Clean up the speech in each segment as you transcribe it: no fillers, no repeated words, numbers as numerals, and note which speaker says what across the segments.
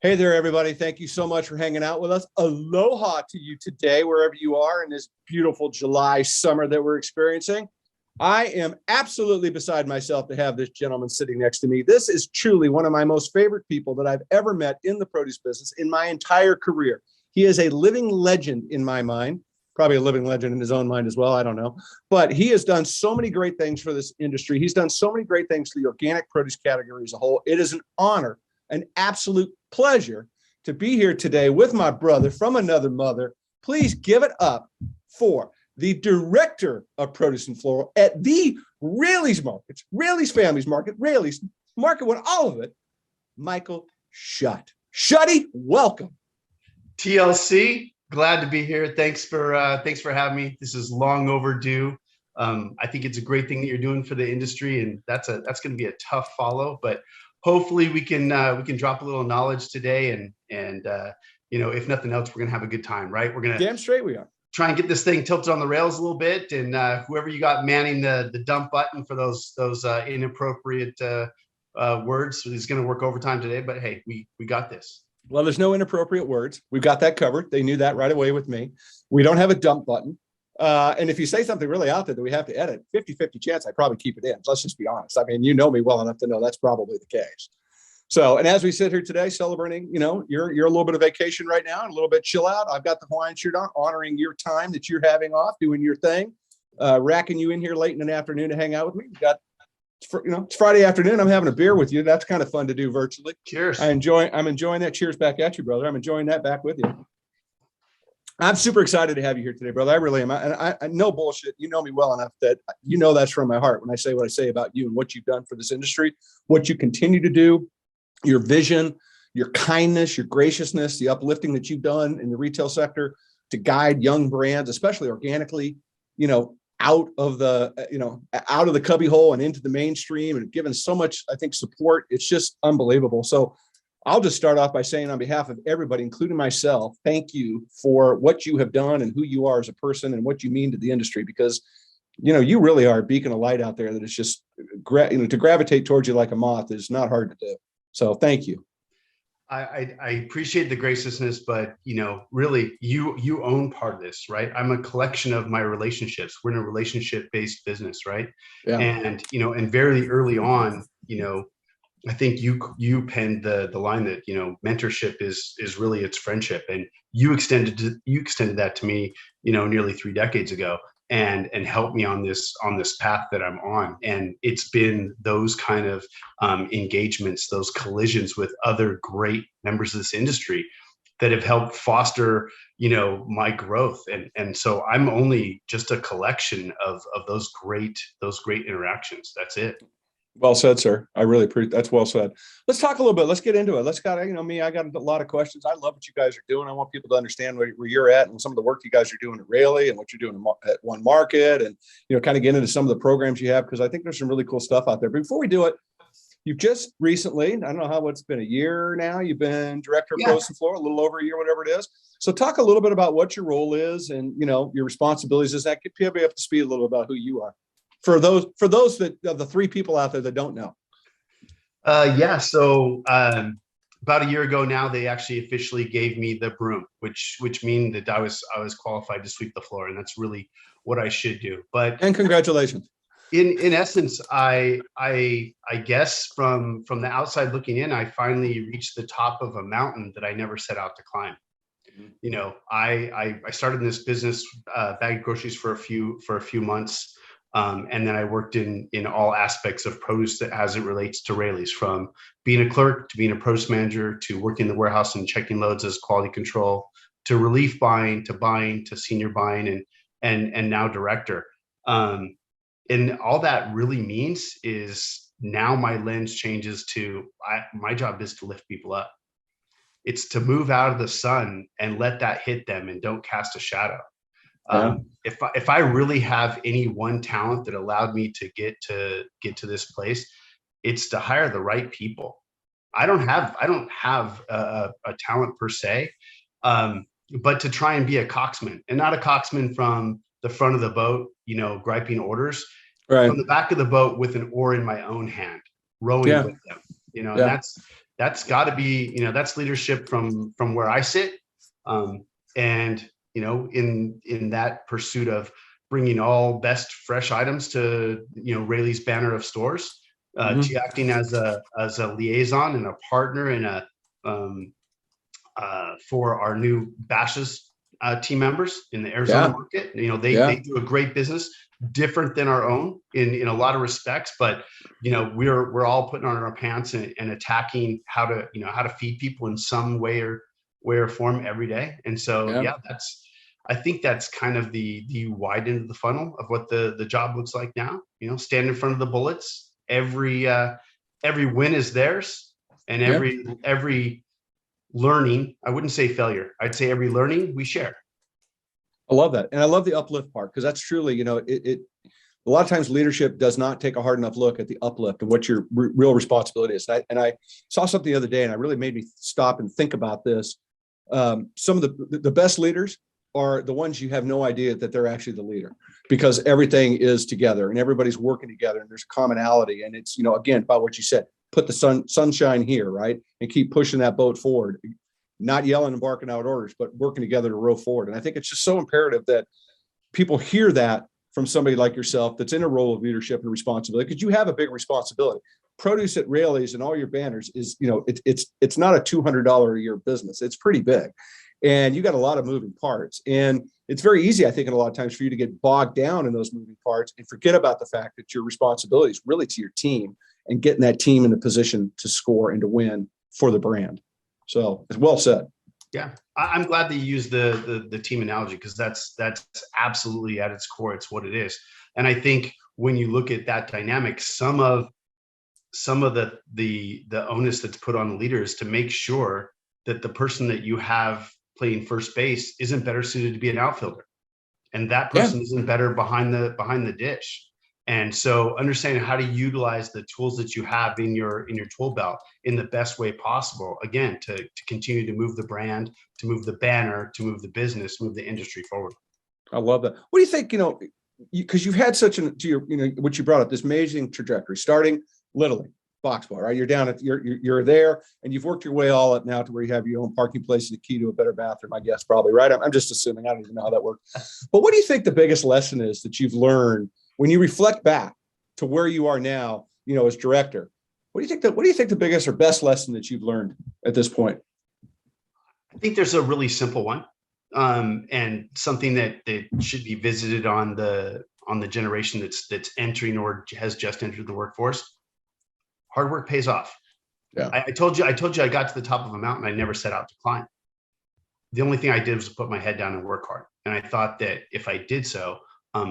Speaker 1: Hey there, everybody. Thank you so much for hanging out with us. Aloha to you today, wherever you are in this beautiful July summer that we're experiencing. I am absolutely beside myself to have this gentleman sitting next to me. This is truly one of my most favorite people that I've ever met in the produce business in my entire career. He is a living legend in my mind, probably a living legend in his own mind as well. I don't know. But he has done so many great things for this industry. He's done so many great things for the organic produce category as a whole. It is an honor, an absolute pleasure to be here today with my brother from another mother. Please give it up for the director of produce and floral at the Raley's Markets, Raley's Families Market, Raley's Market with all of it, Michael Schutt. Shutty, welcome.
Speaker 2: TLC, glad to be here. Thanks for having me. This is long overdue. I think it's a great thing that you're doing for the industry, and that's going to be a tough follow, but hopefully we can drop a little knowledge today, and if nothing else, we're gonna have a good time, right? We're gonna
Speaker 1: damn straight we are.
Speaker 2: Try and get this thing tilted on the rails a little bit, and whoever you got manning the dump button for those inappropriate words is going to work overtime today. But hey, we got this.
Speaker 1: Well, there's no inappropriate words. We've got that covered. They knew that right away with me. We don't have a dump button. And if you say something really out there that we have to edit, 50-50 chance I probably keep it in. Let's just be honest. I mean, you know me well enough to know that's probably the case. So, and as we sit here today celebrating, you're a little bit of vacation right now and a little bit chill out. I've got the Hawaiian shirt on, honoring your time that you're having off, doing your thing, racking you in here late in the afternoon to hang out with me. We've got, it's Friday afternoon. I'm having a beer with you. That's kind of fun to do virtually.
Speaker 2: Cheers.
Speaker 1: I'm enjoying that. Cheers back at you, brother. I'm enjoying that back with you. I'm super excited to have you here today, brother. I really am. And I no bullshit. You know me well enough that you know that's from my heart when I say what I say about you and what you've done for this industry, what you continue to do, your vision, your kindness, your graciousness, the uplifting that you've done in the retail sector to guide young brands, especially organically, out of the cubby hole and into the mainstream, and given so much, I think, support. It's just unbelievable. So I'll just start off by saying on behalf of everybody, including myself, thank you for what you have done and who you are as a person and what you mean to the industry, because, you really are a beacon of light out there that is just, to gravitate towards you like a moth is not hard to do. So thank you.
Speaker 2: I appreciate the graciousness, but really you own part of this, right? I'm a collection of my relationships. We're in a relationship-based business, right? Yeah. And and very early on, I think you penned the line that mentorship is really its friendship, and you extended that to me nearly 3 decades ago, and helped me on this path that I'm on. And it's been those kind of engagements, those collisions with other great members of this industry that have helped foster my growth, and so I'm only just a collection of those great interactions. That's it.
Speaker 1: Well said, sir. I really appreciate that's well said. Let's talk a little bit. Let's get into it. I got a lot of questions. I love what you guys are doing. I want people to understand where you're at and some of the work you guys are doing at Raley and what you're doing at One Market, and kind of get into some of the programs you have, because I think there's some really cool stuff out there. But before we do it, you've just recently, I don't know how it's been, a year now, you've been director of Produce and Floral, a little over a year, whatever it is. So talk a little bit about what your role is and your responsibilities. Is that get people up to speed a little about who you are? For those that the 3 people out there that don't know.
Speaker 2: So about a year ago now, they actually officially gave me the broom, which means that I was qualified to sweep the floor, and that's really what I should do. And
Speaker 1: congratulations.
Speaker 2: In essence, I guess from the outside looking in, I finally reached the top of a mountain that I never set out to climb. I started in this business, bagged groceries for a few months. And then I worked in all aspects of produce as it relates to Raley's, from being a clerk to being a produce manager to working in the warehouse and checking loads as quality control, to relief buying to senior buying and now director. And all that really means is now my lens changes to my job is to lift people up. It's to move out of the sun and let that hit them and don't cast a shadow. If I really have any one talent that allowed me to get to this place, it's to hire the right people. I don't have a talent per se, but to try and be a coxman, and not a coxman from the front of the boat, griping orders, right, from the back of the boat with an oar in my own hand, rowing with them, and that's got to be, that's leadership from where I sit. And, in that pursuit of bringing all best fresh items to, Raley's banner of stores, acting as a liaison and a partner and for our new Bashes team members in the Arizona market. They do a great business, different than our own in a lot of respects, but we're all putting on our pants and attacking how to feed people in some way or form every day. And so I think that's kind of the wide end of the funnel of what the job looks like now. Stand in front of the bullets. Every win is theirs, and every learning, I wouldn't say failure, I'd say every learning we share.
Speaker 1: I love that. And I love the uplift part, because that's truly, a lot of times leadership does not take a hard enough look at the uplift and what your real responsibility is. And I saw something the other day, and it really made me stop and think about this. Some of the best leaders are the ones you have no idea that they're actually the leader, because everything is together and everybody's working together and there's commonality. And it's, again, about what you said, put the sunshine here, right? And keep pushing that boat forward, not yelling and barking out orders, but working together to row forward. And I think it's just so imperative that people hear that from somebody like yourself that's in a role of leadership and responsibility, because you have a big responsibility. Produce at Raley's and all your banners is, it's not a $200 a year business. It's pretty big. And you got a lot of moving parts. And it's very easy, I think, in a lot of times for you to get bogged down in those moving parts and forget about the fact that your responsibility is really to your team and getting that team in the position to score and to win for the brand. So it's well said.
Speaker 2: Yeah, I'm glad that you used the team analogy, because that's absolutely at its core, it's what it is. And I think when you look at that dynamic, some of the onus that's put on the leaders to make sure that the person that you have playing first base isn't better suited to be an outfielder, and that person isn't better behind the dish. And so understanding how to utilize the tools that you have in your tool belt in the best way possible, again, to continue to move the brand, to move the banner, to move the business, move the industry forward.
Speaker 1: I love that. What do you think, because you've had such what you brought up, this amazing trajectory, starting literally box ball, right? You're down at, you're there, and you've worked your way all up now to where you have your own parking place and the key to a better bathroom, I guess, probably, right? I'm just assuming. I don't even know how that works. But what do you think the biggest lesson is that you've learned when you reflect back to where you are now, as director? What do you think the biggest or best lesson that you've learned at this point?
Speaker 2: I think there's a really simple one, and something that should be visited on the generation that's entering or has just entered the workforce. Hard work pays off. Yeah. I told you I got to the top of a mountain I never set out to climb. The only thing I did was put my head down and work hard. And I thought that if I did so,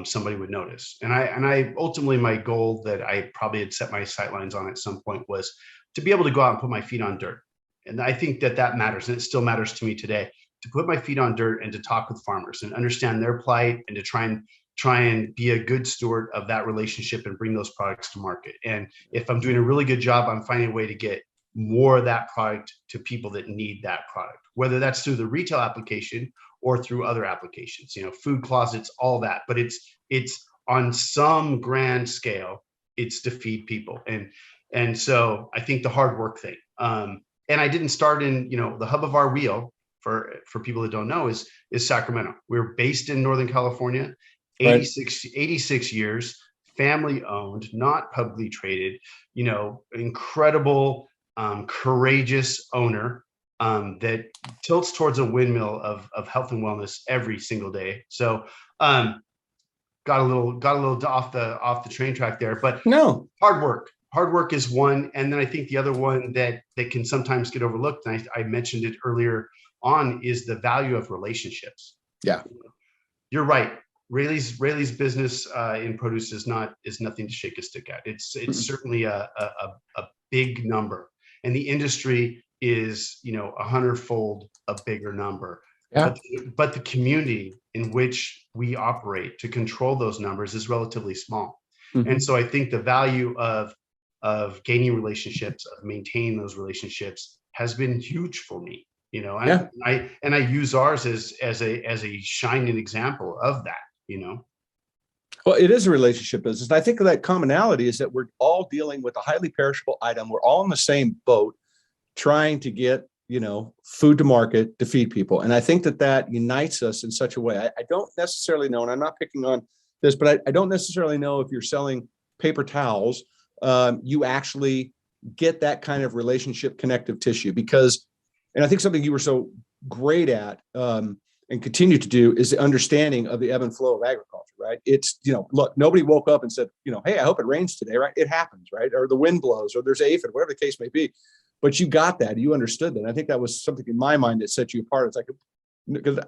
Speaker 2: somebody would notice. And I ultimately, my goal that I probably had set my sightlines on at some point was to be able to go out and put my feet on dirt. And I think that matters. And it still matters to me today, to put my feet on dirt and to talk with farmers and understand their plight, and to try and be a good steward of that relationship and bring those products to market. And if I'm doing a really good job, I'm finding a way to get more of that product to people that need that product, whether that's through the retail application or through other applications, food closets, all that. But it's on some grand scale, it's to feed people. And so I think the hard work thing, and I didn't start in, the hub of our wheel, for people that don't know, is Sacramento. We're based in Northern California. 86 years, family owned, not publicly traded, incredible, courageous owner that tilts towards a windmill of health and wellness every single day. So got a little off the train track there, but no, hard work is one. And then I think the other one that can sometimes get overlooked, and I mentioned it earlier on, is the value of relationships. Yeah, you're right. Raley's business in produce is nothing to shake a stick at. It's certainly a big number, and the industry is 100-fold a bigger number. Yeah. But the community in which we operate to control those numbers is relatively small. Mm-hmm. And so I think the value of gaining relationships, of maintaining those relationships, has been huge for me. I use ours as a shining example of that.
Speaker 1: Well, it is a relationship business. And I think that commonality is that we're all dealing with a highly perishable item. We're all in the same boat, trying to get, food to market to feed people. And I think that unites us in such a way. I don't necessarily know, and I'm not picking on this, but I don't necessarily know if you're selling paper towels, you actually get that kind of relationship connective tissue and I think something you were so great at, and continue to do is the understanding of the ebb and flow of agriculture, right? It's, look, nobody woke up and said, hey, I hope it rains today, right? It happens, right? Or the wind blows, or there's aphid, whatever the case may be. But you got that, you understood that. And I think that was something in my mind that set you apart. It's like, because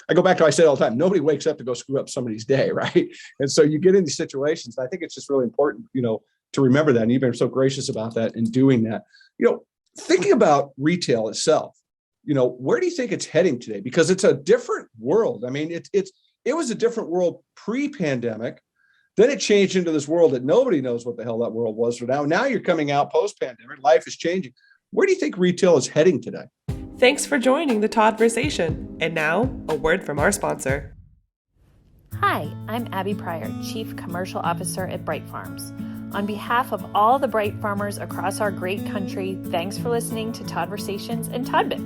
Speaker 1: I go back to, I say it all the time, nobody wakes up to go screw up somebody's day, right? And so you get in these situations. I think it's just really important, to remember that. And you've been so gracious about that and doing that. Thinking about retail itself, where do you think it's heading today? Because it's a different world. I mean, it was a different world pre-pandemic. Then it changed into this world that nobody knows what the hell that world was for now. Now you're coming out post-pandemic. Life is changing. Where do you think retail is heading today?
Speaker 3: Thanks for joining the Todd-versation. And now, a word from our sponsor.
Speaker 4: Hi, I'm Abby Pryor, Chief Commercial Officer at Bright Farms. On behalf of all the Bright Farmers across our great country, thanks for listening to Todd-versations and Todd Bits.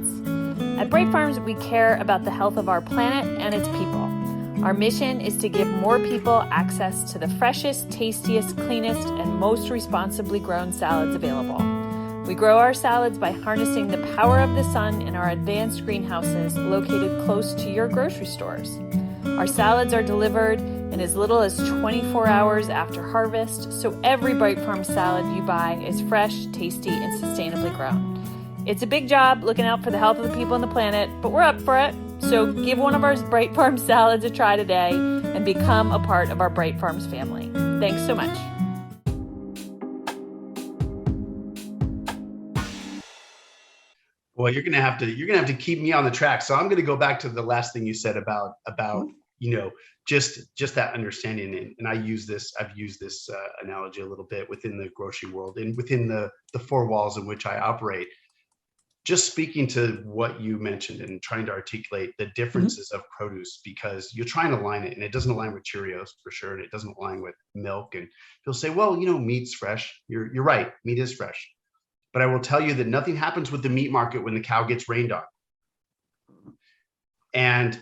Speaker 4: At Bright Farms, we care about the health of our planet and its people. Our mission is to give more people access to the freshest, tastiest, cleanest, and most responsibly grown salads available. We grow our salads by harnessing the power of the sun in our advanced greenhouses located close to your grocery stores. Our salads are delivered in as little as 24 hours after harvest, so every Bright Farm salad you buy is fresh, tasty, and sustainably grown. It's a big job looking out for the health of the people on the planet, but we're up for it. So give one of our Bright Farm salads a try today and become a part of our Bright Farms family. Thanks so much.
Speaker 2: Well, you're gonna have to keep me on the track. So I'm gonna go back to the last thing you said about just that understanding. And I've used this analogy a little bit within the grocery world and within the four walls in which I operate. Just speaking to what you mentioned and trying to articulate the differences of produce, because you're trying to align it, and it doesn't align with Cheerios for sure, and it doesn't align with milk. And people say, well, meat's fresh. You're right, meat is fresh. But I will tell you that nothing happens with the meat market when the cow gets rained on. And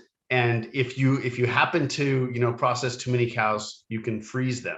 Speaker 2: if you happen to process too many cows, you can freeze them.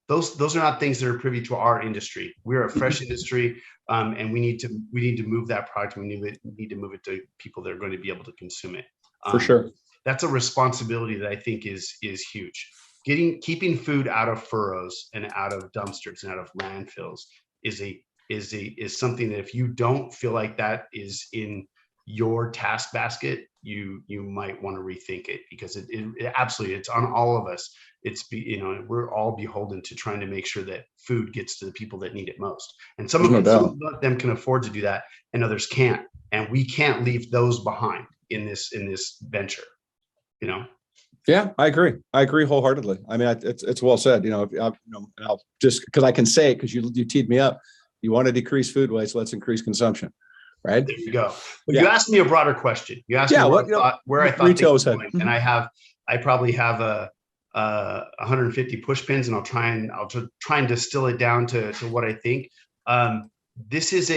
Speaker 2: Those are not things that are privy to our industry. We're a fresh industry, and we need to move that product. We need to move it to people that are going to be able to consume it.
Speaker 1: For sure,
Speaker 2: that's a responsibility that I think is huge. Keeping food out of furrows and out of dumpsters and out of landfills is something that if you don't feel like that is in your task basket, you might want to rethink it, because it absolutely, it's on all of us. We're all beholden to trying to make sure that food gets to the people that need it most. And some of them can afford to do that, and others can't. And we can't leave those behind in this venture.
Speaker 1: Yeah, I agree wholeheartedly. I mean, it's well said. I'll just, because I can say it, because you teed me up. You want to decrease food waste, let's increase consumption. Right.
Speaker 2: There you go. But you asked me a broader question. You asked me where I thought
Speaker 1: retail was heading.
Speaker 2: And I probably have a 150 push pins, and I'll try and distill it down to what I think. This is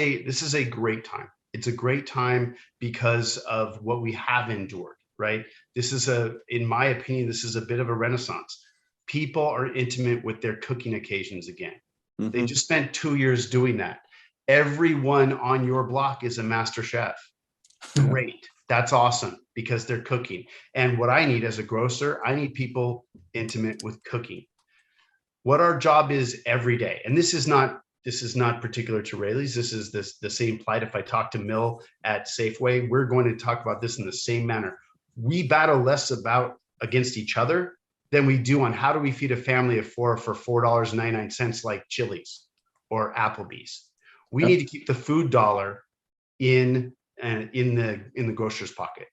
Speaker 2: a great time. It's a great time because of what we have endured, right? In my opinion, this is a bit of a renaissance. People are intimate with their cooking occasions again. They just spent 2 years doing that. Everyone on your block is a master chef. Great. That's awesome, because they're cooking. And what I need as a grocer, I need people intimate with cooking. What our job is every day, and this is not particular to Raley's. This is the same plight. If I talk to Mill at Safeway, we're going to talk about this in the same manner. We battle less against each other than we do on how do we feed a family of four for $4.99 like Chili's or Applebee's. We need to keep the food dollar in the grocer's pocket,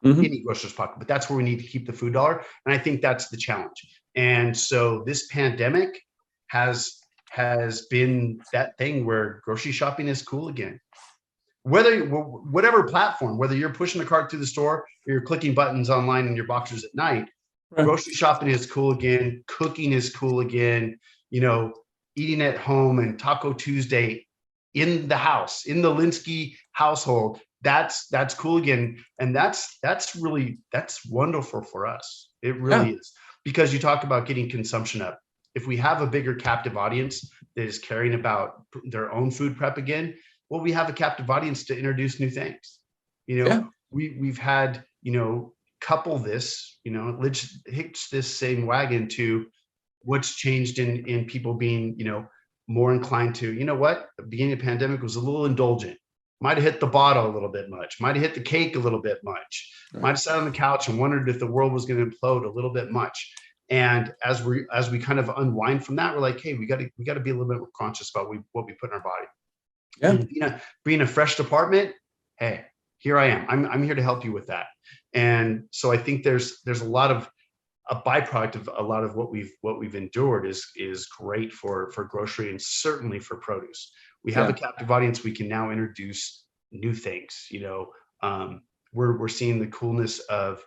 Speaker 2: any grocer's pocket. But that's where we need to keep the food dollar, and I think that's the challenge. And so this pandemic has been that thing where grocery shopping is cool again. Whatever platform, whether you're pushing the cart through the store or you're clicking buttons online in your boxers at night, grocery shopping is cool again. Cooking is cool again. Eating at home and Taco Tuesday in the house, in the Linsky household, that's cool again. And that's wonderful for us. It really is, because you talk about getting consumption up. If we have a bigger captive audience that is caring about their own food prep again, well, we have a captive audience to introduce new things. We've had, couple this, let's hitch this same wagon to what's changed in people being, more inclined to, the beginning of the pandemic was a little indulgent. Might have hit the bottle a little bit much, might have hit the cake a little bit much, might have sat on the couch and wondered if the world was going to implode a little bit much. And as we kind of unwind from that, we're like, hey, we got to be a little bit more conscious about what we put in our body. And being a fresh department, hey, here I am. I'm here to help you with that. And so I think there's a byproduct of a lot of what we've endured is great for grocery and certainly for produce. We have a captive audience. We can now introduce new things. We're seeing the coolness of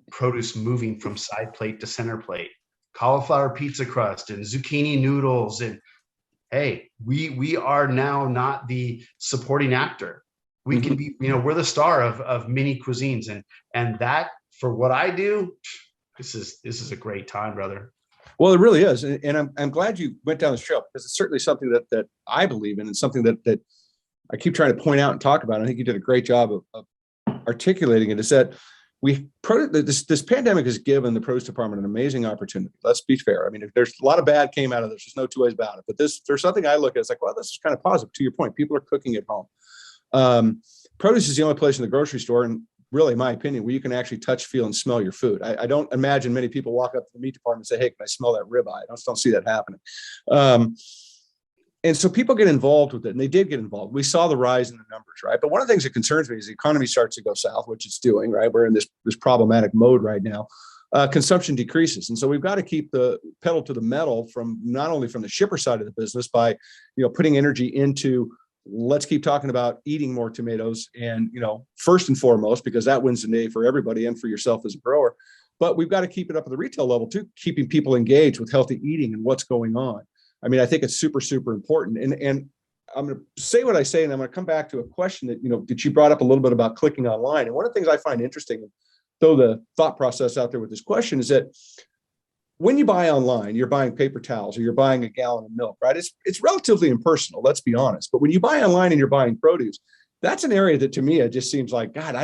Speaker 2: produce moving from side plate to center plate, cauliflower pizza crust and zucchini noodles. And hey, we are now not the supporting actor. We can be, we're the star of many cuisines, and that, for what I do, this is a great time, brother.
Speaker 1: Well, it really is. And I'm glad you went down this trail, because it's certainly something that I believe in, and something that I keep trying to point out and talk about. I think you did a great job of articulating it, is that this pandemic has given the produce department an amazing opportunity. Let's be fair. I mean, there's a lot of bad came out of this. There's no two ways about it. But there's something I look at. It's like, well, this is kind of positive. To your point, people are cooking at home. Produce is the only place in the grocery store, and really, in my opinion, where you can actually touch, feel, and smell your food. I don't imagine many people walk up to the meat department and say, hey, can I smell that ribeye? I don't see that happening. And so people get involved with it, and they did get involved. We saw the rise in the numbers, right? But one of the things that concerns me is the economy starts to go south, which it's doing, right? We're in this problematic mode right now. Consumption decreases. And so we've got to keep the pedal to the metal, from not only from the shipper side of the business by, putting energy into, let's keep talking about eating more tomatoes, and, first and foremost, because that wins the day for everybody and for yourself as a grower. But we've got to keep it up at the retail level too, keeping people engaged with healthy eating and what's going on. I mean, I think it's super, super important. And I'm going to say what I say, and I'm going to come back to a question that you brought up a little bit about clicking online. And one of the things I find interesting, throw the thought process out there with this question, is that when you buy online, you're buying paper towels or you're buying a gallon of milk, right? It's relatively impersonal, let's be honest. But when you buy online and you're buying produce, that's an area that, to me, it just seems like, God,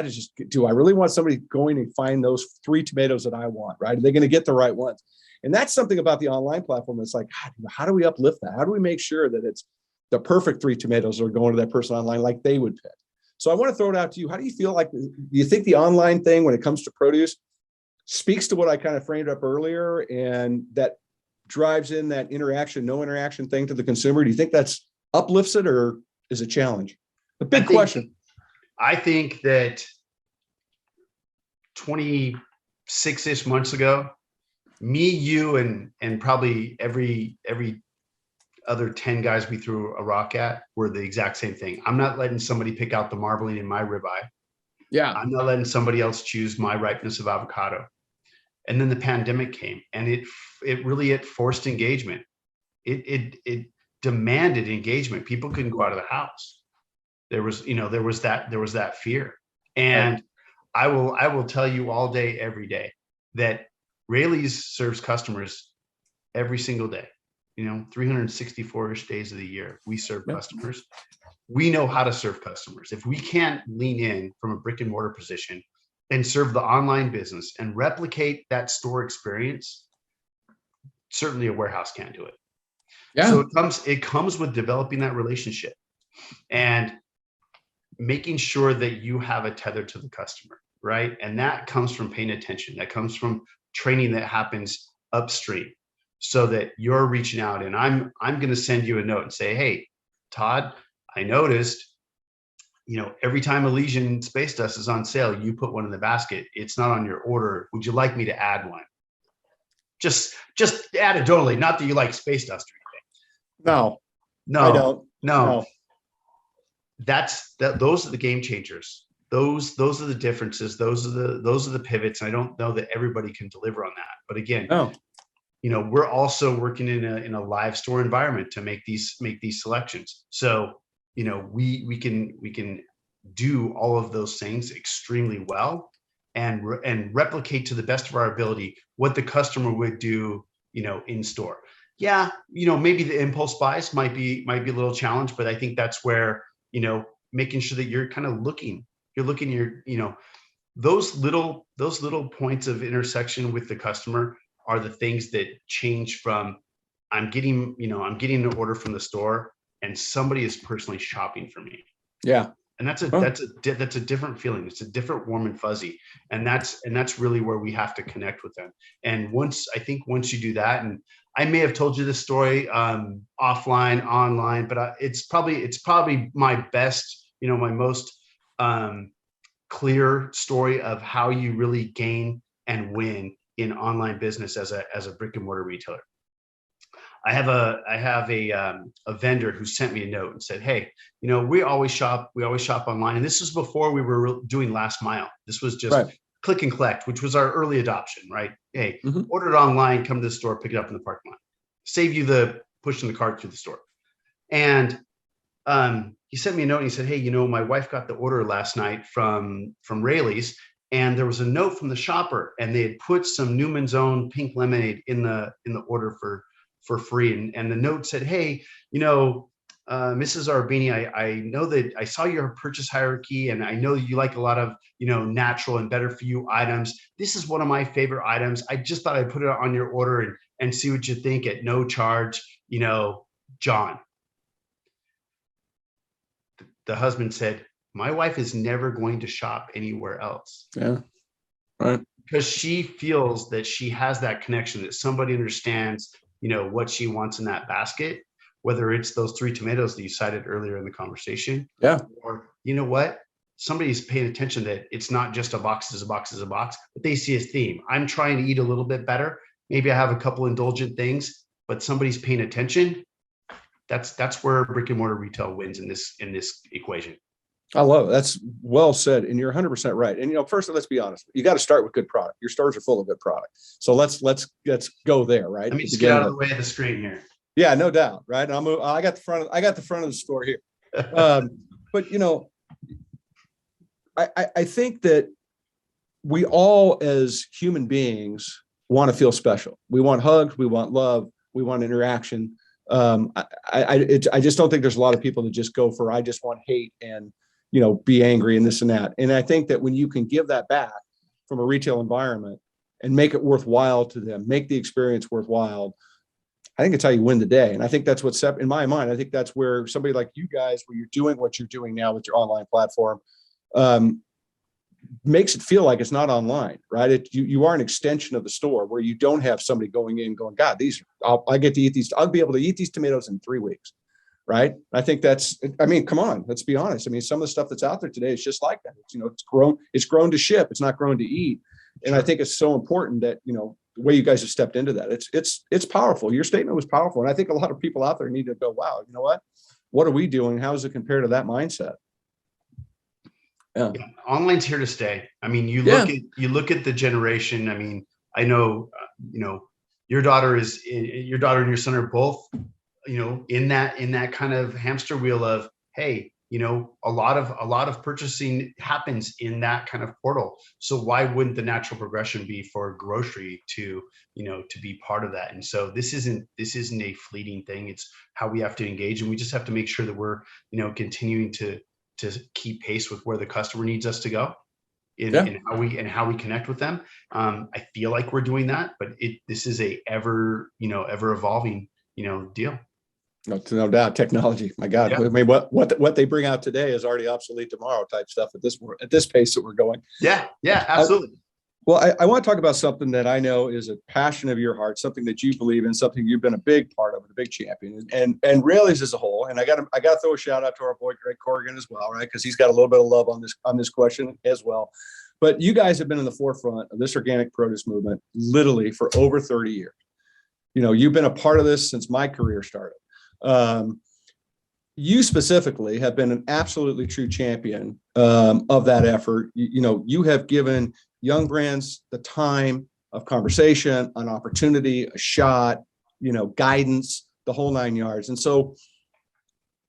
Speaker 1: do I really want somebody going and find those 3 tomatoes that I want, right? Are they going to get the right ones? And that's something about the online platform that's like, God, how do we uplift that? How do we make sure that it's the perfect 3 tomatoes that are going to that person online like they would pick? So I want to throw it out to you. How do you feel like, do you think the online thing, when it comes to produce, speaks to what I kind of framed up earlier, and that drives in that interaction, no interaction thing to the consumer? Do you think that's uplifts it, or is a challenge? The big question.
Speaker 2: I think that 26-ish months ago, me, you, and probably every other 10 guys we threw a rock at were the exact same thing. I'm not letting somebody pick out the marbling in my ribeye.
Speaker 1: Yeah.
Speaker 2: I'm not letting somebody else choose my ripeness of avocado. And then the pandemic came, and it forced engagement. It demanded engagement. People couldn't go out of the house. There was that fear. And I will tell you all day, every day, that Raley's serves customers every single day. 364-ish days of the year, we serve customers. We know how to serve customers. If we can't lean in from a brick and mortar position and serve the online business and replicate that store experience, certainly a warehouse can't do it. Yeah. So it comes with developing that relationship and making sure that you have a tether to the customer, right? And that comes from paying attention. That comes from training that happens upstream, so that you're reaching out, and I'm going to send you a note and say, hey, Todd, I noticed, every time Elysian space dust is on sale, you put one in the basket. It's not on your order. Would you like me to add one? Just anecdotally, not that you like space dust or anything. No,
Speaker 1: I don't.
Speaker 2: No. Those are the game changers. Those are the differences. Those are the pivots. I don't know that everybody can deliver on that. But again, we're also working in a live store environment to make these selections. So, we can do all of those things extremely well and replicate to the best of our ability what the customer would do, in store. Yeah, maybe the impulse buys might be a little challenge, but I think that's where, making sure that you're kind of looking, those little points of intersection with the customer are the things that change from I'm getting an order from the store and somebody is personally shopping for me.
Speaker 1: Yeah.
Speaker 2: And that's a different feeling. It's a different warm and fuzzy. And that's really where we have to connect with them. And once you do that, and I may have told you this story offline, online, but it's probably my best, my most clear story of how you really gain and win in online business as a brick and mortar retailer. I have a vendor who sent me a note and said, "Hey, we always shop online." And this was before we were doing last mile. This was just right. Click and collect, which was our early adoption, right? Hey, order it online, come to the store, pick it up in the parking lot, save you the pushing the cart through the store. And he sent me a note and he said, "Hey, my wife got the order last night from Raley's, and there was a note from the shopper, and they had put some Newman's Own pink lemonade in the order for free. And the note said, hey, Mrs. Arbini, I know that I saw your purchase hierarchy and I know you like a lot of, natural and better for you items. This is one of my favorite items. I just thought I'd put it on your order and see what you think at no charge, John." The husband said, "My wife is never going to shop anywhere else."
Speaker 1: Yeah. Right.
Speaker 2: Because she feels that she has that connection, that somebody understands what she wants in that basket, whether it's those 3 tomatoes that you cited earlier in the conversation.
Speaker 1: Yeah.
Speaker 2: Or what? Somebody's paying attention that it's not just a box is a box is a box, but they see a theme. I'm trying to eat a little bit better. Maybe I have a couple indulgent things, but somebody's paying attention. That's where brick and mortar retail wins in this equation.
Speaker 1: I love it. That's well said. And you're 100% right. And, first, let's be honest. You got to start with good product. Your stores are full of good product. So let's go there, right?
Speaker 2: Let me just get out of the way of the screen here.
Speaker 1: Yeah, no doubt. Right. And I got the front of the store here. But, I think that we all as human beings want to feel special. We want hugs. We want love. We want interaction. I just don't think there's a lot of people that just go for, I just want hate and, be angry and this and that. And I think that when you can give that back from a retail environment and make it worthwhile to them, make the experience worthwhile, I think it's how you win the day. And I think that's what's in my mind. I think that's where somebody like you guys, where you're doing what you're doing now with your online platform, makes it feel like it's not online, right? You are an extension of the store where you don't have somebody going in going, God, I get to eat these. I'll be able to eat these tomatoes in 3 weeks. Right. I think come on, let's be honest. Some of the stuff that's out there today is just like that. It's grown to ship. It's not grown to eat. And I think it's so important that, the way you guys have stepped into that, it's powerful. Your statement was powerful. And I think a lot of people out there need to go, wow, you know what are we doing? How does it compare to that mindset? Yeah.
Speaker 2: Online's here to stay. You look at the generation. I know, your daughter and your son are both, in that kind of hamster wheel of, hey, a lot of purchasing happens in that kind of portal. So why wouldn't the natural progression be for grocery to be part of that? And so this isn't a fleeting thing. It's how we have to engage, and we just have to make sure that we're, continuing to keep pace with where the customer needs us to go in how we connect with them. I feel like we're doing that, but this is a ever evolving, deal.
Speaker 1: No doubt. Technology, my God. Yeah. What they bring out today is already obsolete tomorrow type stuff at this pace that we're going.
Speaker 2: Yeah, absolutely.
Speaker 1: I want to talk about something that I know is a passion of your heart, something that you believe in, something you've been a big part of, a big champion, and Raley's as a whole. And I got to throw a shout out to our boy Greg Corrigan as well, right? Because he's got a little bit of love on this question as well. But you guys have been in the forefront of this organic produce movement literally for over 30 years. You've been a part of this since my career started. You specifically have been an absolutely true champion of that effort. You have given young brands the time of conversation, an opportunity, a shot, guidance, the whole 9 yards. And so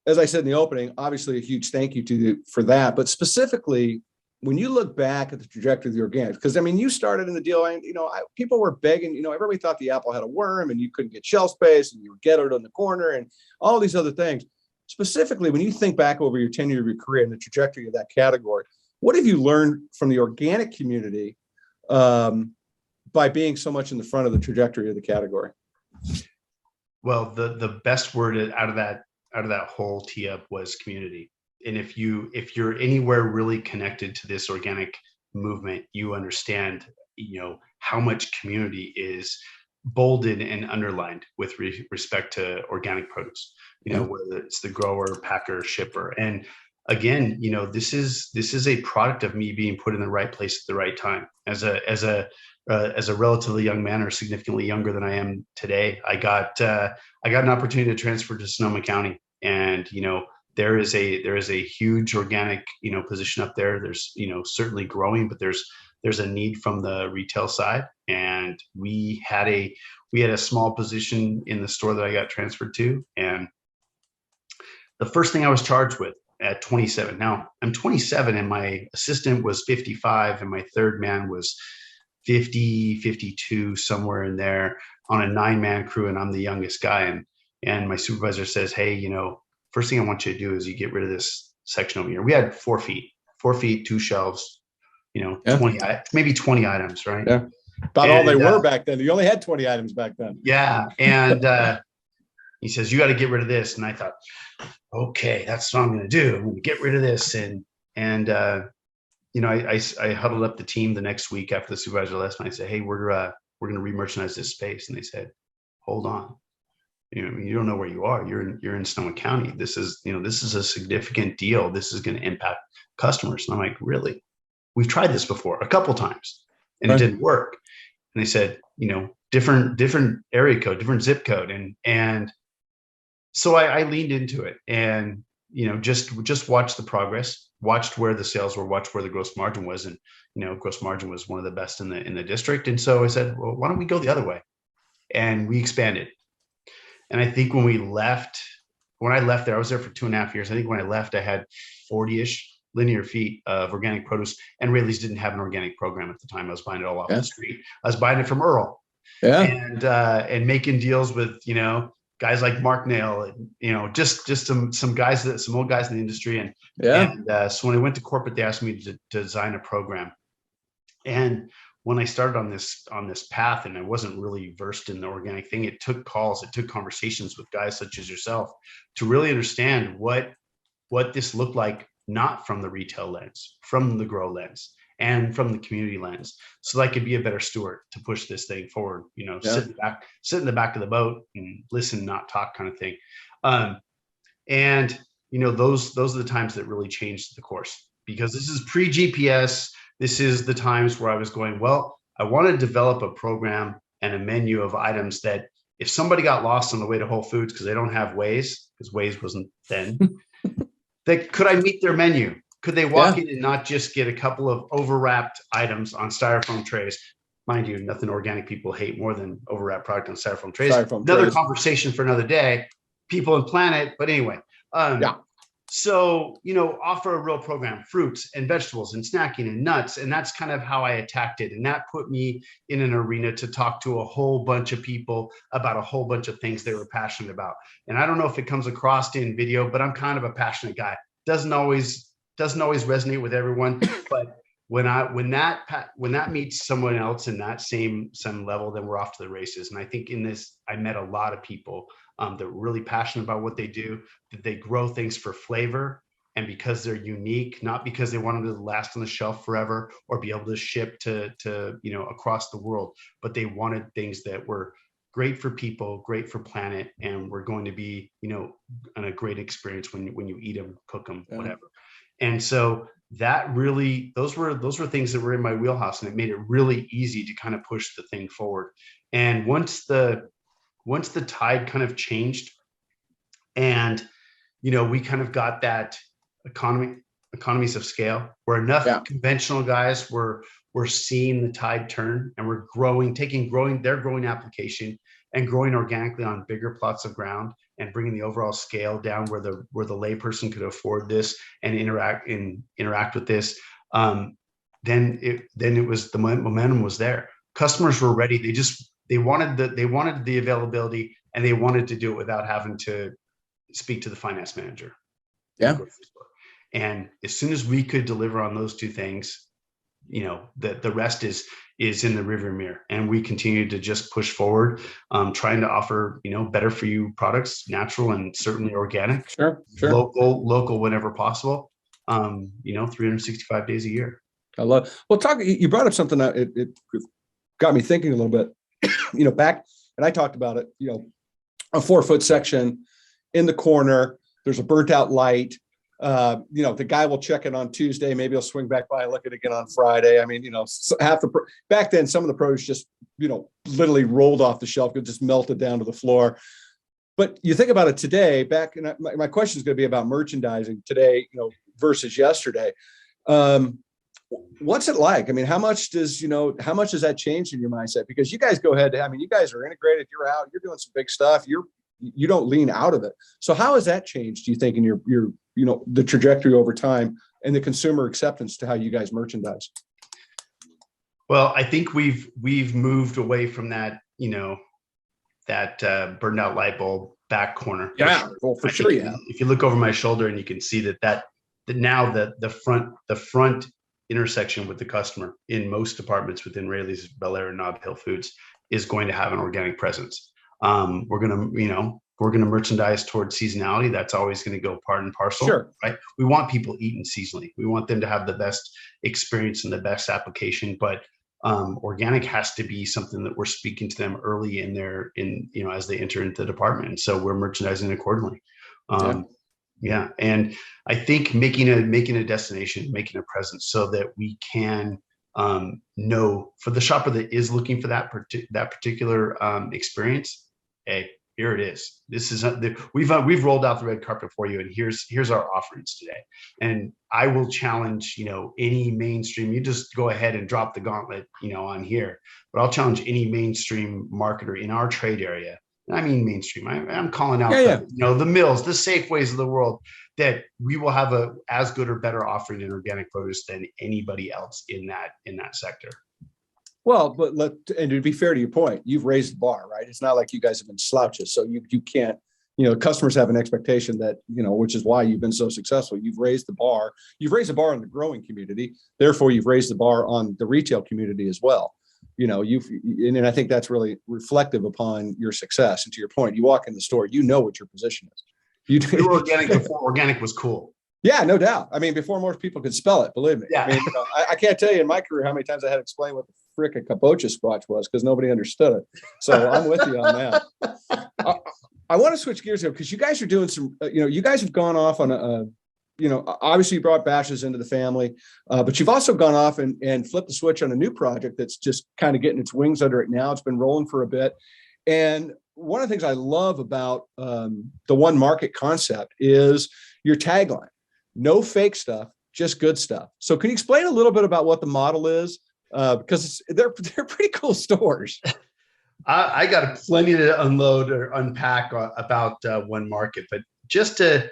Speaker 1: as I said in the opening, obviously a huge thank you to you for that. But specifically, when you look back at the trajectory of the organics, because I mean, you started in the deal, and people were begging, everybody thought the apple had a worm and you couldn't get shelf space and you would get it on the corner and all these other things. Specifically, when you think back over your tenure of your career and the trajectory of that category, what have you learned from the organic community by being so much in the front of the trajectory of the category?
Speaker 2: Well, the best word out of that whole tee up was community. And if you're anywhere really connected to this organic movement, you understand, how much community is bolded and underlined with respect to organic produce, whether it's the grower, packer, shipper. And again, this is a product of me being put in the right place at the right time. As a relatively young man, or significantly younger than I am today, I got an opportunity to transfer to Sonoma County, and there is a huge organic position up there. There's certainly growing, but there's a need from the retail side, and we had a small position in the store that I got transferred to, and the first thing I was charged with at 27. Now I'm 27 and my assistant was 55 and my third man was 50, 52, somewhere in there, on a 9-man crew, and I'm the youngest guy. And my supervisor says, hey, first thing I want you to do is you get rid of this section over here. We had 4 feet, 2 shelves, 20, maybe 20 items, right?
Speaker 1: Yeah. About all they were back then. You only had 20 items back then.
Speaker 2: Yeah. And he says, you got to get rid of this. And I thought, okay, that's what I'm going to do. I'm going to get rid of this. And I huddled up the team the next week after the supervisor left, and I said, hey, we're going to re-merchandise this space. And they said, hold on. You don't know where you are. You're in Sonoma County. This is a significant deal. This is going to impact customers. And I'm like, really? We've tried this before a couple times and It didn't work. And they said, different area code, different zip code. And so I leaned into it and, just watched the progress, watched where the sales were, watched where the gross margin was. And, gross margin was one of the best in the district. And so I said, well, why don't we go the other way? And we expanded. And I think when I left there, I was there for 2.5 years. I think when I left, I had 40-ish linear feet of organic produce, and Raley's didn't have an organic program at the time. I was buying it all off the street. I was buying it from Earl, and making deals with, guys like Mark Nail, and, just some guys, some old guys in the industry. And so when I went to corporate, they asked me to design a program. And when I started on this path, and I wasn't really versed in the organic thing, it took conversations with guys such as yourself to really understand what this looked like, not from the retail lens, from the grow lens, and from the community lens, so that I could be a better steward to push this thing forward. Sit in the back of the boat and listen, not talk, kind of thing. Those are the times that really changed the course, because this is pre-GPS. This is the times where I was going, well, I want to develop a program and a menu of items that if somebody got lost on the way to Whole Foods because they don't have Waze, because Waze wasn't then, that could I meet their menu? Could they walk in and not just get a couple of overwrapped items on styrofoam trays? Mind you, nothing organic people hate more than overwrapped product on styrofoam trays. Another conversation for another day, people and planet. But anyway, so, offer a real program, fruits and vegetables and snacking and nuts. And that's kind of how I attacked it. And that put me in an arena to talk to a whole bunch of people about a whole bunch of things they were passionate about. And I don't know if it comes across in video, but I'm kind of a passionate guy. Doesn't always resonate with everyone. But when that meets someone else in that same level, then we're off to the races. And I think in this, I met a lot of people that are really passionate about what they do, that they grow things for flavor and because they're unique, not because they want them to last on the shelf forever or be able to ship to across the world, but they wanted things that were great for people, great for planet, and were going to be, a great experience when you eat them, cook them, whatever. And so that really, those were things that were in my wheelhouse, and it made it really easy to kind of push the thing forward. And once the tide kind of changed, and we kind of got that economies of scale, where enough conventional guys were seeing the tide turn, and we're growing their growing application and growing organically on bigger plots of ground and bringing the overall scale down where the layperson could afford this and interact with this, then it was, the momentum was there. Customers were ready. They wanted the availability, and they wanted to do it without having to speak to the finance manager.
Speaker 1: Yeah.
Speaker 2: And as soon as we could deliver on those two things, the rest is in the rearview mirror, and we continue to just push forward, trying to offer, better for you products, natural and certainly organic,
Speaker 1: Sure.
Speaker 2: local whenever possible, 365 days a year.
Speaker 1: I love, you brought up something that it got me thinking a little bit, back, and I talked about it, a 4-foot section in the corner, there's a burnt out light. The guy will check it on Tuesday. Maybe he'll swing back by and look at it again on Friday. I mean, back then, some of the produce just, literally rolled off the shelf, it just melted down to the floor. But you think about it today, and my question is going to be about merchandising today, versus yesterday. What's it like? I mean, how much does that change in your mindset? Because you guys go ahead, you guys are integrated, you're out, you're doing some big stuff, you don't lean out of it. So how has that changed, do you think, in your the trajectory over time and the consumer acceptance to how you guys merchandise?
Speaker 2: Well, I think we've moved away from that, burned out light bulb back corner.
Speaker 1: Yeah, for sure. Yeah.
Speaker 2: If you look over my shoulder, and you can see that now the front intersection with the customer in most departments within Raley's, Bel Air, and Nob Hill Foods is going to have an organic presence. We're going to merchandise towards seasonality. That's always going to go part and parcel.
Speaker 1: Sure.
Speaker 2: Right. We want people eating seasonally. We want them to have the best experience and the best application, but organic has to be something that we're speaking to them early as they enter into the department. And so we're merchandising accordingly. Yeah. And I think making a destination, making a presence so that we can know for the shopper that is looking for that particular experience. Hey, here it is. This is we've rolled out the red carpet for you, and here's our offerings today. And I will challenge any mainstream. You just go ahead and drop the gauntlet on here, but I'll challenge any mainstream marketer in our trade area. And I mean mainstream. I'm calling out the Mills, the Safeways of the world, that we will have a as good or better offering in organic produce than anybody else in that sector.
Speaker 1: Well, and to be fair to your point, you've raised the bar, right? It's not like you guys have been slouches. So you can't, customers have an expectation that, which is why you've been so successful. You've raised the bar. You've raised the bar in the growing community. Therefore, you've raised the bar on the retail community as well. And I think that's really reflective upon your success. And to your point, you walk in the store, what your position is.
Speaker 2: We were organic before organic was cool.
Speaker 1: Yeah, no doubt. I mean, before most people could spell it, believe me.
Speaker 2: Yeah.
Speaker 1: I mean, I can't tell you in my career how many times I had to explain what the frick a kabocha squash was because nobody understood it. So I'm with you on that. I want to switch gears here because you guys are doing some, you guys have gone off on obviously you brought bashes into the family, but you've also gone off and flipped the switch on a new project that's just kind of getting its wings under it now. It's been rolling for a bit. And one of the things I love about the one market concept is your tagline. No fake stuff, just good stuff. So can you explain a little bit about what the model is? Because they're pretty cool stores.
Speaker 2: I got plenty to unload or unpack about one market, but just to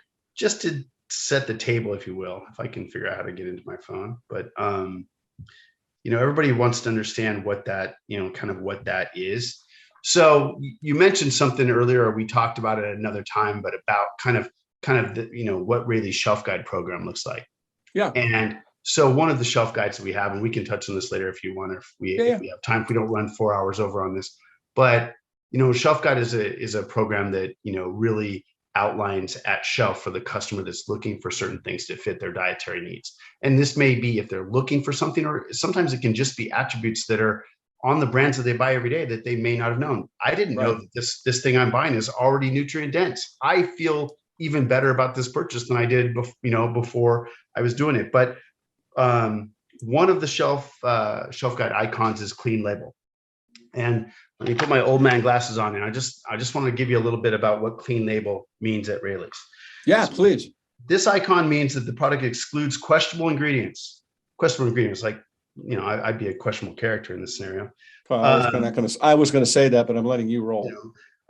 Speaker 2: set the table, if you will, if I can figure out how to get into my phone. But everybody wants to understand what that, kind of what that is. So you mentioned something earlier, or we talked about it at another time, but about kind of the, what Raley's shelf guide program looks like. Yeah. And so one of the shelf guides that we have, and we can touch on this later if you want, or if we have time, if we don't run 4 hours over on this, but shelf guide is a program that, really outlines at shelf for the customer that's looking for certain things to fit their dietary needs. And this may be if they're looking for something, or sometimes it can just be attributes that are on the brands that they buy every day that they may not have known. I didn't know that this thing I'm buying is already nutrient dense. I feel even better about this purchase than I did, before I was doing it. But one of the shelf guide icons is clean label. And let me put my old man glasses on, and I just want to give you a little bit about what clean label means at Raley's. Yeah, so please. This icon means that the product excludes questionable ingredients. Questionable ingredients, like, I'd be a questionable character in this scenario.
Speaker 1: I was going to say that, but I'm letting you roll.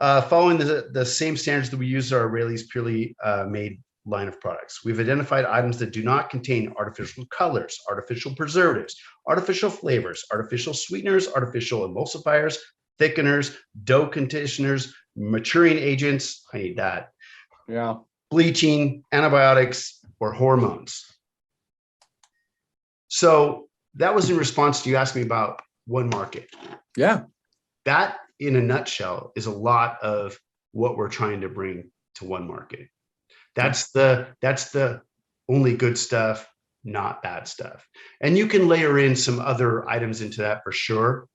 Speaker 2: Following the same standards that we use our Raley's Purely Made line of products. We've identified items that do not contain artificial colors, artificial preservatives, artificial flavors, artificial sweeteners, artificial emulsifiers, thickeners, dough conditioners, maturing agents. I need that.
Speaker 1: Yeah.
Speaker 2: Bleaching, antibiotics, or hormones. So that was in response to you asking me about one market.
Speaker 1: Yeah.
Speaker 2: That, in a nutshell, is a lot of what we're trying to bring to one market. That's the only good stuff, not bad stuff. And you can layer in some other items into that for sure.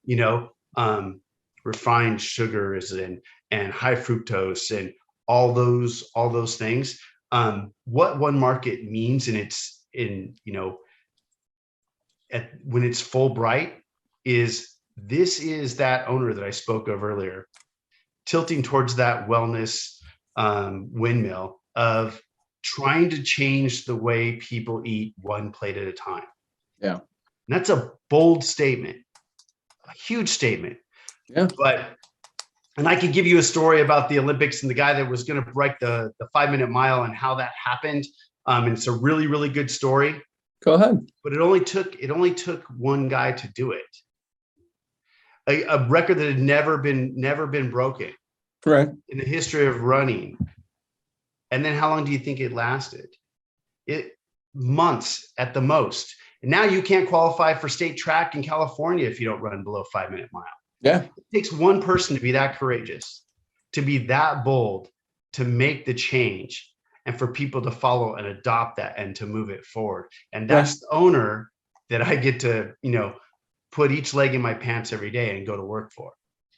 Speaker 2: Refined sugars and high fructose and all those things. What one market means, and it's when it's full bright, is that owner that I spoke of earlier, tilting towards that wellness windmill of trying to change the way people eat one plate at a time.
Speaker 1: Yeah.
Speaker 2: And that's a bold statement, a huge statement.
Speaker 1: Yeah.
Speaker 2: And I could give you a story about the Olympics and the guy that was going to break the 5-minute mile and how that happened. And it's a really, really good story.
Speaker 1: Go ahead.
Speaker 2: But it only took one guy to do it. A record that had never been broken.
Speaker 1: Right.
Speaker 2: In the history of running. And then how long do you think it lasted? Months at the most. And now you can't qualify for state track in California if you don't run below 5-minute mile.
Speaker 1: Yeah.
Speaker 2: It takes one person to be that courageous, to be that bold, to make the change, and for people to follow and adopt that and to move it forward. And that's the owner that I get to, put each leg in my pants every day and go to work for.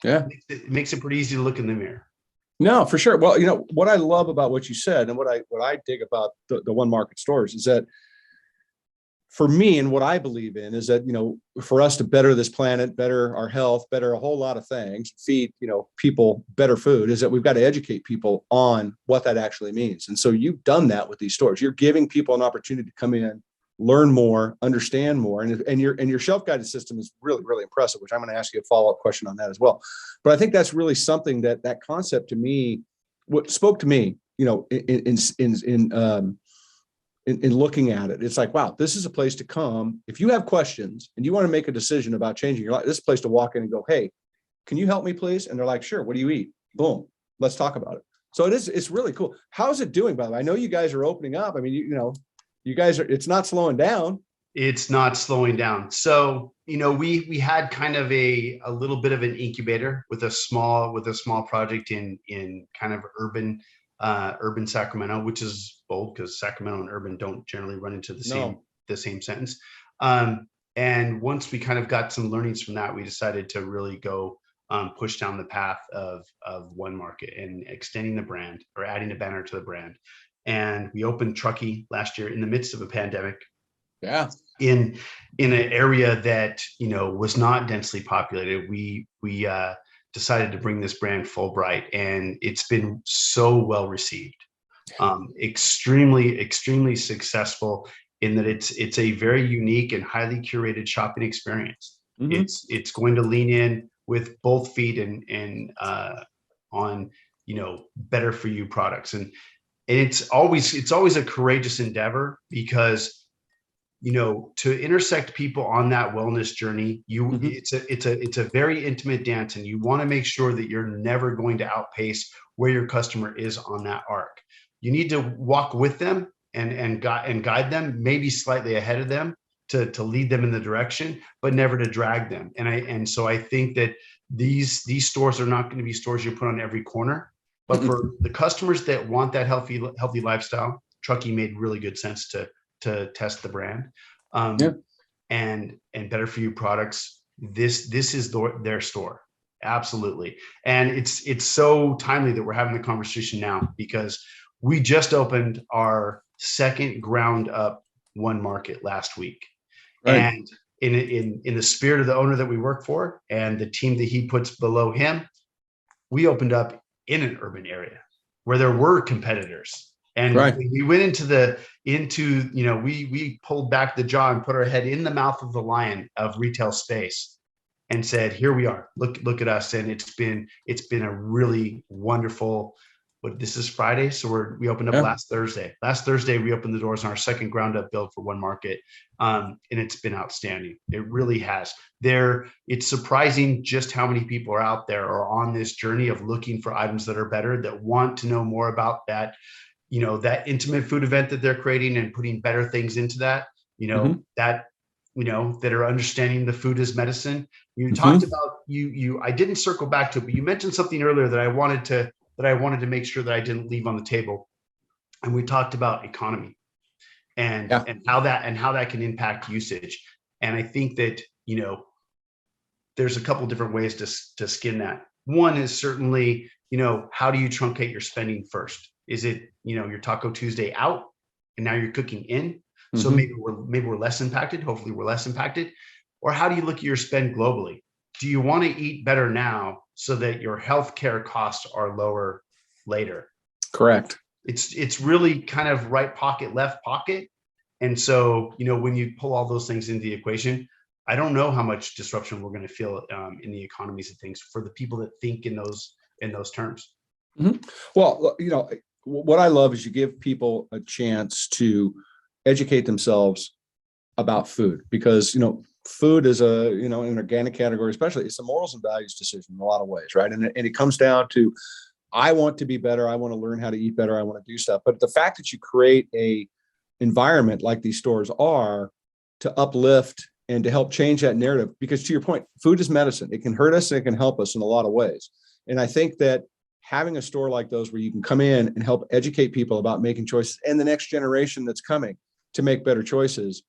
Speaker 1: Yeah.
Speaker 2: It makes it pretty easy to look in the mirror.
Speaker 1: No, for sure. Well, what I love about what you said and what I dig about the one market stores is that for me, and what I believe in is that, for us to better this planet, better our health, better a whole lot of things, feed, people better food, is that we've got to educate people on what that actually means. And so you've done that with these stores. You're giving people an opportunity to come in, learn more, understand more. And your shelf guided system is really, really impressive, which I'm going to ask you a follow-up question on that as well. But I think that's really something that concept to me, what spoke to me, in looking at it. It's like, wow, this is a place to come. If you have questions and you want to make a decision about changing your life, this is a place to walk in and go, hey, can you help me please? And they're like, sure. What do you eat? Boom. Let's talk about it. So it's really cool. How's it doing, by the way? I know you guys are opening up. I mean, you guys are, it's not slowing down.
Speaker 2: It's not slowing down. So, we had kind of a little bit of an incubator with a small project in kind of urban Sacramento, which is bold because Sacramento and urban don't generally run into the same sentence. And once we kind of got some learnings from that, we decided to really go push down the path of one market and extending the brand or adding a banner to the brand. And we opened Truckee last year in the midst of a pandemic.
Speaker 1: Yeah.
Speaker 2: In an area that, was not densely populated. We decided to bring this brand full bright, and it's been so well received. Extremely, extremely successful in that it's a very unique and highly curated shopping experience. Mm-hmm. It's going to lean in with both feet and on better for you products, and it's always a courageous endeavor because to intersect people on that wellness journey, it's a very intimate dance, and you want to make sure that you're never going to outpace where your customer is on that arc. You need to walk with them and guide them, maybe slightly ahead of them to lead them in the direction, but never to drag them. And so I think that these stores are not going to be stores you put on every corner, but for the customers that want that healthy lifestyle, Truckee made really good sense to test the brand. And better for you products. This is their store. Absolutely. And it's so timely that we're having the conversation now because we just opened our second ground up one market last week. Right. And in the spirit of the owner that we work for and the team that he puts below him, we opened up in an urban area where there were competitors. And we went we pulled back the jaw and put our head in the mouth of the lion of retail space. and said, here we are, look at us. And it's been a really wonderful, but this is Friday. So we opened up last Thursday. Last Thursday, we opened the doors on our second ground up build for one market. And it's been outstanding. It really has. It's surprising just how many people are out there are on this journey of looking for items that are better, that want to know more about that, that intimate food event that they're creating and putting better things into that, that are understanding the food as medicine. You talked about I didn't circle back to it, but you mentioned something earlier that I wanted to make sure that I didn't leave on the table. And we talked about economy and how that can impact usage. And I think that, there's a couple different ways to skin that. One is certainly, how do you truncate your spending first? Is it, your Taco Tuesday out and now you're cooking in? So maybe we're less impacted. Hopefully we're less impacted. Or how do you look at your spend globally? Do you want to eat better now so that your healthcare costs are lower later?
Speaker 1: Correct.
Speaker 2: It's really kind of right pocket, left pocket. And so, when you pull all those things into the equation, I don't know how much disruption we're going to feel in the economies of things for the people that think in those terms.
Speaker 1: Well, what I love is you give people a chance to educate themselves about food, because, food is an organic category, especially, it's a morals and values decision in a lot of ways, right? And it comes down to, I want to be better. I want to learn how to eat better. I want to do stuff. But the fact that you create a environment like these stores are to uplift and to help change that narrative, because to your point, food is medicine. It can hurt us and it can help us in a lot of ways. And I think that having a store like those where you can come in and help educate people about making choices, and the next generation that's coming to make better choices,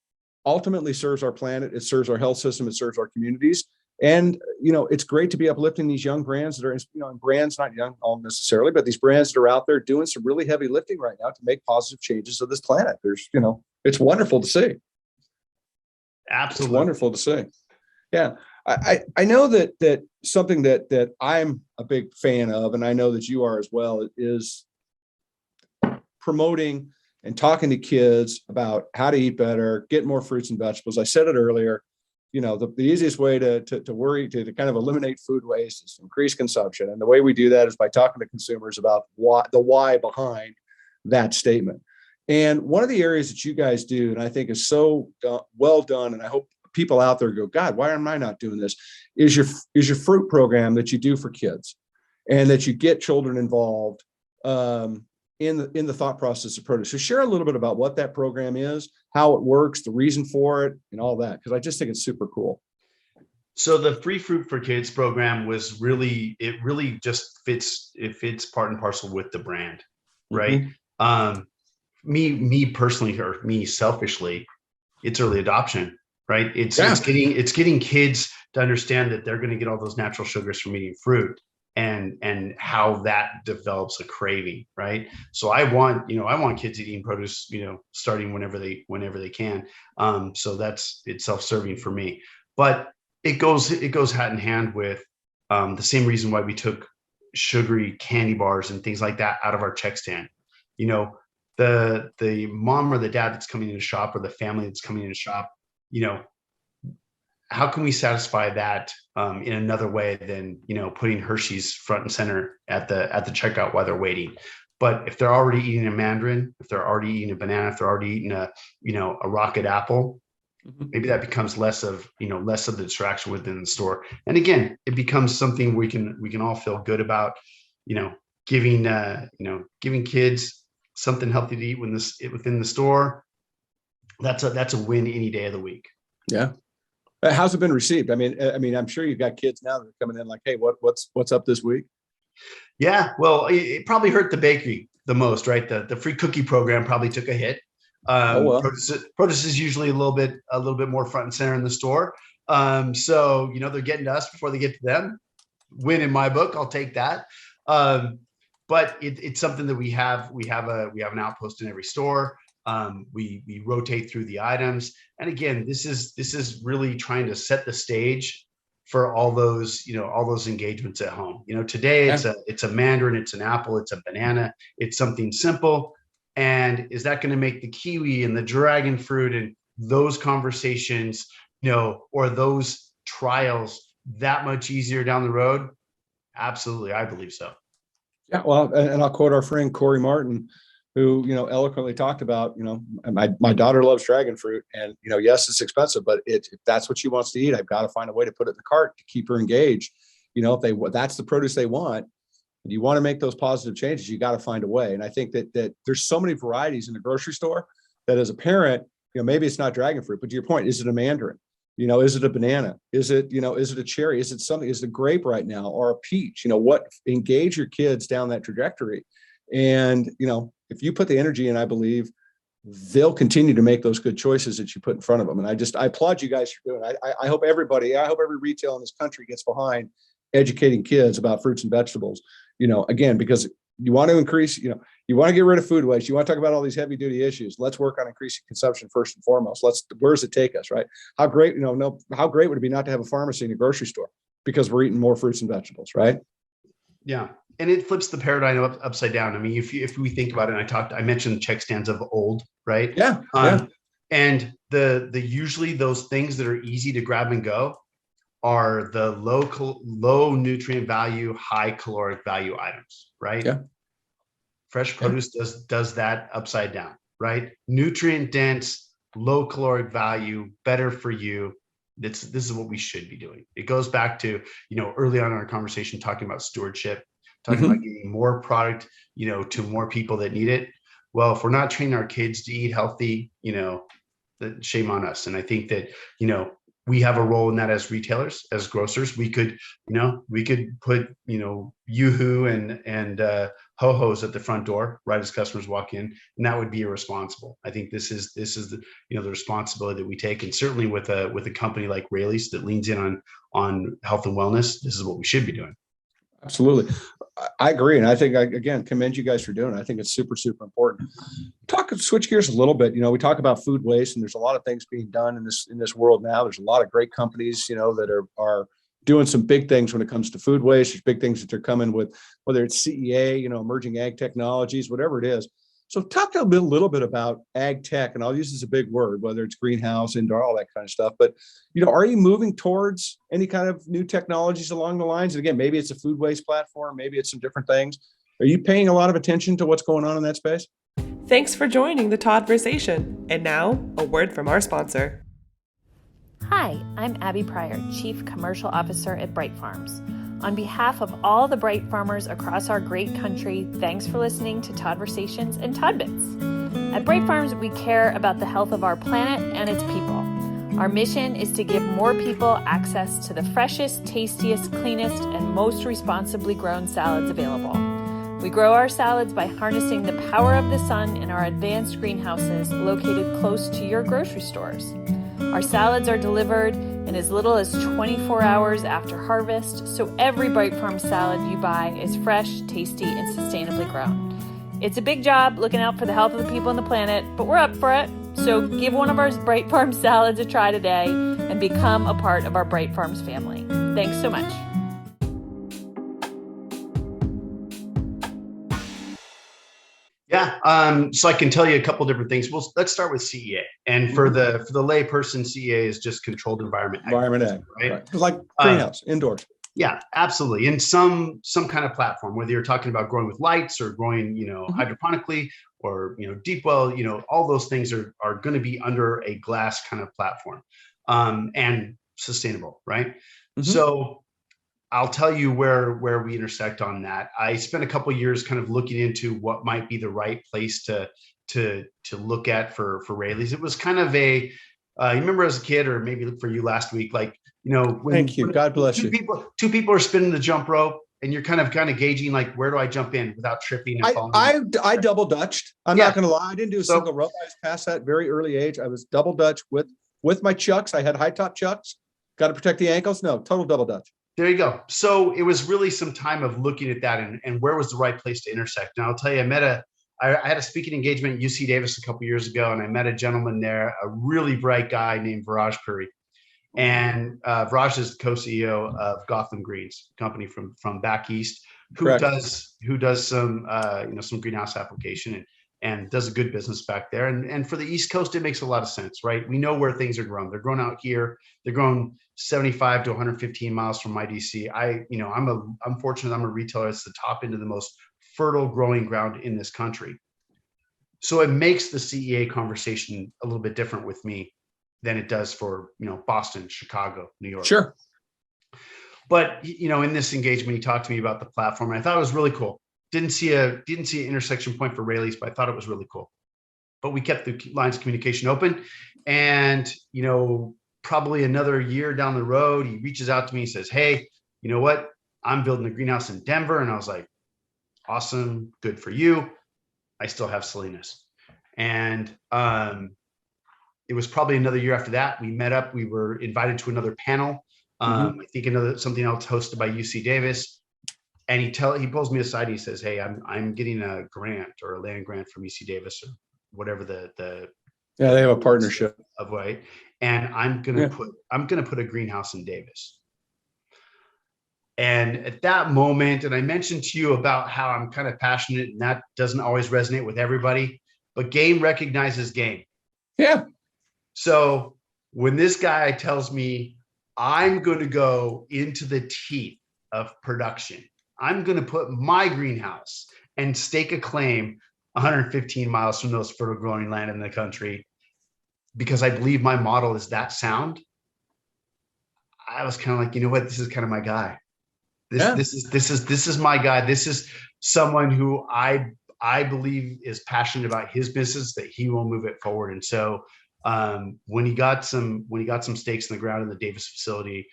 Speaker 1: ultimately serves our planet. It serves our health system. It serves our communities. And, it's great to be uplifting these young brands that are, and brands, not young all necessarily, but these brands that are out there doing some really heavy lifting right now to make positive changes to this planet. There's, it's wonderful to see.
Speaker 2: Absolutely.
Speaker 1: It's wonderful to see. Yeah. I know that something that I'm a big fan of, and I know that you are as well, is promoting and talking to kids about how to eat better, get more fruits and vegetables. I said it earlier, the easiest way to kind of eliminate food waste is to increase consumption. And the way we do that is by talking to consumers about the why behind that statement. And one of the areas that you guys do, and I think is so well done, and I hope people out there go, God, why am I not doing this? Is your fruit program that you do for kids, and that you get children involved in the thought process of produce. So share a little bit about what that program is, how it works, the reason for it, and all that, because I just think it's super cool.
Speaker 2: So the Free Fruit for Kids program was really just fits part and parcel with the brand, right? Me personally, or me selfishly, it's early adoption, right? It's getting kids to understand that they're going to get all those natural sugars from eating fruit, and how that develops a craving, right? So I want kids eating produce, starting whenever they can. So it's self-serving for me, but it goes hand in hand with the same reason why we took sugary candy bars and things like that out of our check stand. The mom or the dad that's coming in to shop, or the family that's coming in to shop, how can we satisfy that in another way than, putting Hershey's front and center at the checkout while they're waiting? But if they're already eating a mandarin, if they're already eating a banana, if they're already eating a rocket apple, maybe that becomes less of the distraction within the store. And again, it becomes something we can all feel good about, giving kids something healthy to eat within the store. That's a win any day of the week.
Speaker 1: Yeah. How's it been received? I mean, I'm sure you've got kids now that are coming in like, hey, what's up this week?
Speaker 2: Yeah, well, it probably hurt the bakery the most, right? The free cookie program probably took a hit. Produce is usually a little bit more front and center in the store. So they're getting to us before they get to them. Win in my book, I'll take that. But it's something that we have an outpost in every store. We rotate through the items, and again, this is really trying to set the stage for all those engagements at home. Today it's a mandarin, it's an apple, it's a banana, it's something simple. And is that going to make the kiwi and the dragon fruit and those conversations, or those trials that much easier down the road? Absolutely. I believe so.
Speaker 1: Yeah, well, and I'll quote our friend Corey Martin, who, eloquently talked about, my daughter loves dragon fruit, and, yes, it's expensive, but if that's what she wants to eat, I've got to find a way to put it in the cart to keep her engaged. If that's the produce they want, and you want to make those positive changes, you got to find a way. And I think that there's so many varieties in the grocery store that as a parent, maybe it's not dragon fruit, but to your point, is it a mandarin? Is it a banana? Is it a cherry? Is it something? Is it a grape right now, or a peach? Engage your kids down that trajectory. And, if you put the energy in, I believe they'll continue to make those good choices that you put in front of them. And I applaud you guys for doing it. I hope every retail in this country gets behind educating kids about fruits and vegetables, again, because you want to increase, you want to get rid of food waste. You want to talk about all these heavy duty issues. Let's work on increasing consumption first and foremost. Where does it take us, right? How great would it be not to have a pharmacy in a grocery store because we're eating more fruits and vegetables, right?
Speaker 2: Yeah. And it flips the paradigm upside down. I mean, if we think about it, I mentioned check stands of old, right?
Speaker 1: Yeah.
Speaker 2: And the usually those things that are easy to grab and go are the low nutrient value, high caloric value items, right? Yeah. Fresh produce does that upside down, right? Nutrient dense, low caloric value, better for you. This is what we should be doing. It goes back to, early on in our conversation, talking about stewardship, talking about getting more product, to more people that need it. Well, if we're not training our kids to eat healthy, shame on us. And I think that, we have a role in that as retailers, as grocers. We could put, Yoo-hoo and ho-hos at the front door right as customers walk in, and that would be irresponsible. I think this is the the responsibility that we take, and certainly with a company like Raley's that leans in on health and wellness, this is what we should be doing.
Speaker 1: Absolutely. I agree. And I think again, commend you guys for doing it. I think it's super, super important. Switch gears a little bit. We talk about food waste, and there's a lot of things being done in this world now. There's a lot of great companies, that are doing some big things when it comes to food waste. There's big things that they're coming with, whether it's CEA, emerging ag technologies, whatever it is. So talk a little bit about ag tech, and I'll use this as a big word, whether it's greenhouse, indoor, all that kind of stuff. But, are you moving towards any kind of new technologies along the lines? And again, maybe it's a food waste platform, maybe it's some different things. Are you paying a lot of attention to what's going on in that space?
Speaker 3: Thanks for joining the Todd-versation. And now, a word from our sponsor.
Speaker 4: Hi, I'm Abby Pryor, Chief Commercial Officer at Bright Farms. On behalf of all the Bright Farmers across our great country, thanks for listening to Todd-versations and Todd Bits. At Bright Farms, we care about the health of our planet and its people. Our mission is to give more people access to the freshest, tastiest, cleanest, and most responsibly grown salads available. We grow our salads by harnessing the power of the sun in our advanced greenhouses located close to your grocery stores. Our salads are delivered in as little as 24 hours after harvest, so every Bright Farm salad you buy is fresh, tasty, and sustainably grown. It's a big job looking out for the health of the people on the planet, but we're up for it. So give one of our Bright Farm salads a try today and become a part of our Bright Farms family. Thanks so much.
Speaker 2: Yeah, so I can tell you a couple different things. Well, let's start with CEA. And for the lay person, CEA is just controlled environment ag, right?
Speaker 1: Like greenhouse, indoors.
Speaker 2: Yeah, absolutely. And some kind of platform, whether you're talking about growing with lights or growing, hydroponically or, deep well, all those things are going to be under a glass kind of platform, and sustainable, right? So I'll tell you where we intersect on that. I spent a couple of years kind of looking into what might be the right place to look at for Raley's. It was kind of you remember as a kid, or maybe for you last week, like,
Speaker 1: thank you. God bless you.
Speaker 2: Two people are spinning the jump rope, and you're kind of gauging, like, where do I jump in without tripping and falling?
Speaker 1: I double dutched. I'm not going to lie. I didn't do a single rope. I was past that very early age. I was double dutch with my chucks. I had high top chucks. Got to protect the ankles. No, total double dutch.
Speaker 2: There you go. So it was really some time of looking at that and where was the right place to intersect. And I'll tell you, I had a speaking engagement at UC Davis a couple of years ago, and I met a gentleman there, a really bright guy named Viraj Puri. And Viraj is the co-CEO of Gotham Greens, a company from back east, who does some some greenhouse application. and does a good business back there. And for the East Coast, it makes a lot of sense, right? We know where things are grown. They're grown out here. They're grown 75 to 115 miles from my DC. I'm fortunate. I'm a retailer. It's the top end of the most fertile growing ground in this country. So it makes the CEA conversation a little bit different with me than it does for, Boston, Chicago, New York.
Speaker 1: Sure.
Speaker 2: But, in this engagement, he talked to me about the platform, and I thought it was really cool. Didn't see an intersection point for Raley's, but I thought it was really cool. But we kept the lines of communication open, and, probably another year down the road, he reaches out to me and says, hey, you know what? I'm building a greenhouse in Denver. And I was like, awesome. Good for you. I still have Salinas. And it was probably another year after that. We met up. We were invited to another panel. I think something else hosted by UC Davis. And he pulls me aside. He says, hey, I'm getting a grant or a land grant from UC Davis or whatever they
Speaker 1: have a partnership
Speaker 2: of way. And I'm gonna put a greenhouse in Davis. And at that moment, and I mentioned to you about how I'm kind of passionate, and that doesn't always resonate with everybody, but game recognizes game.
Speaker 1: Yeah.
Speaker 2: So when this guy tells me I'm going to go into the teeth of production, I'm going to put my greenhouse and stake a claim 115 miles from the most fertile growing land in the country, because I believe my model is that sound, I was kind of like, you know what, this is kind of my guy. This is my guy. This is someone who I believe is passionate about his business, that he will move it forward. And so when he got some stakes in the ground in the Davis facility,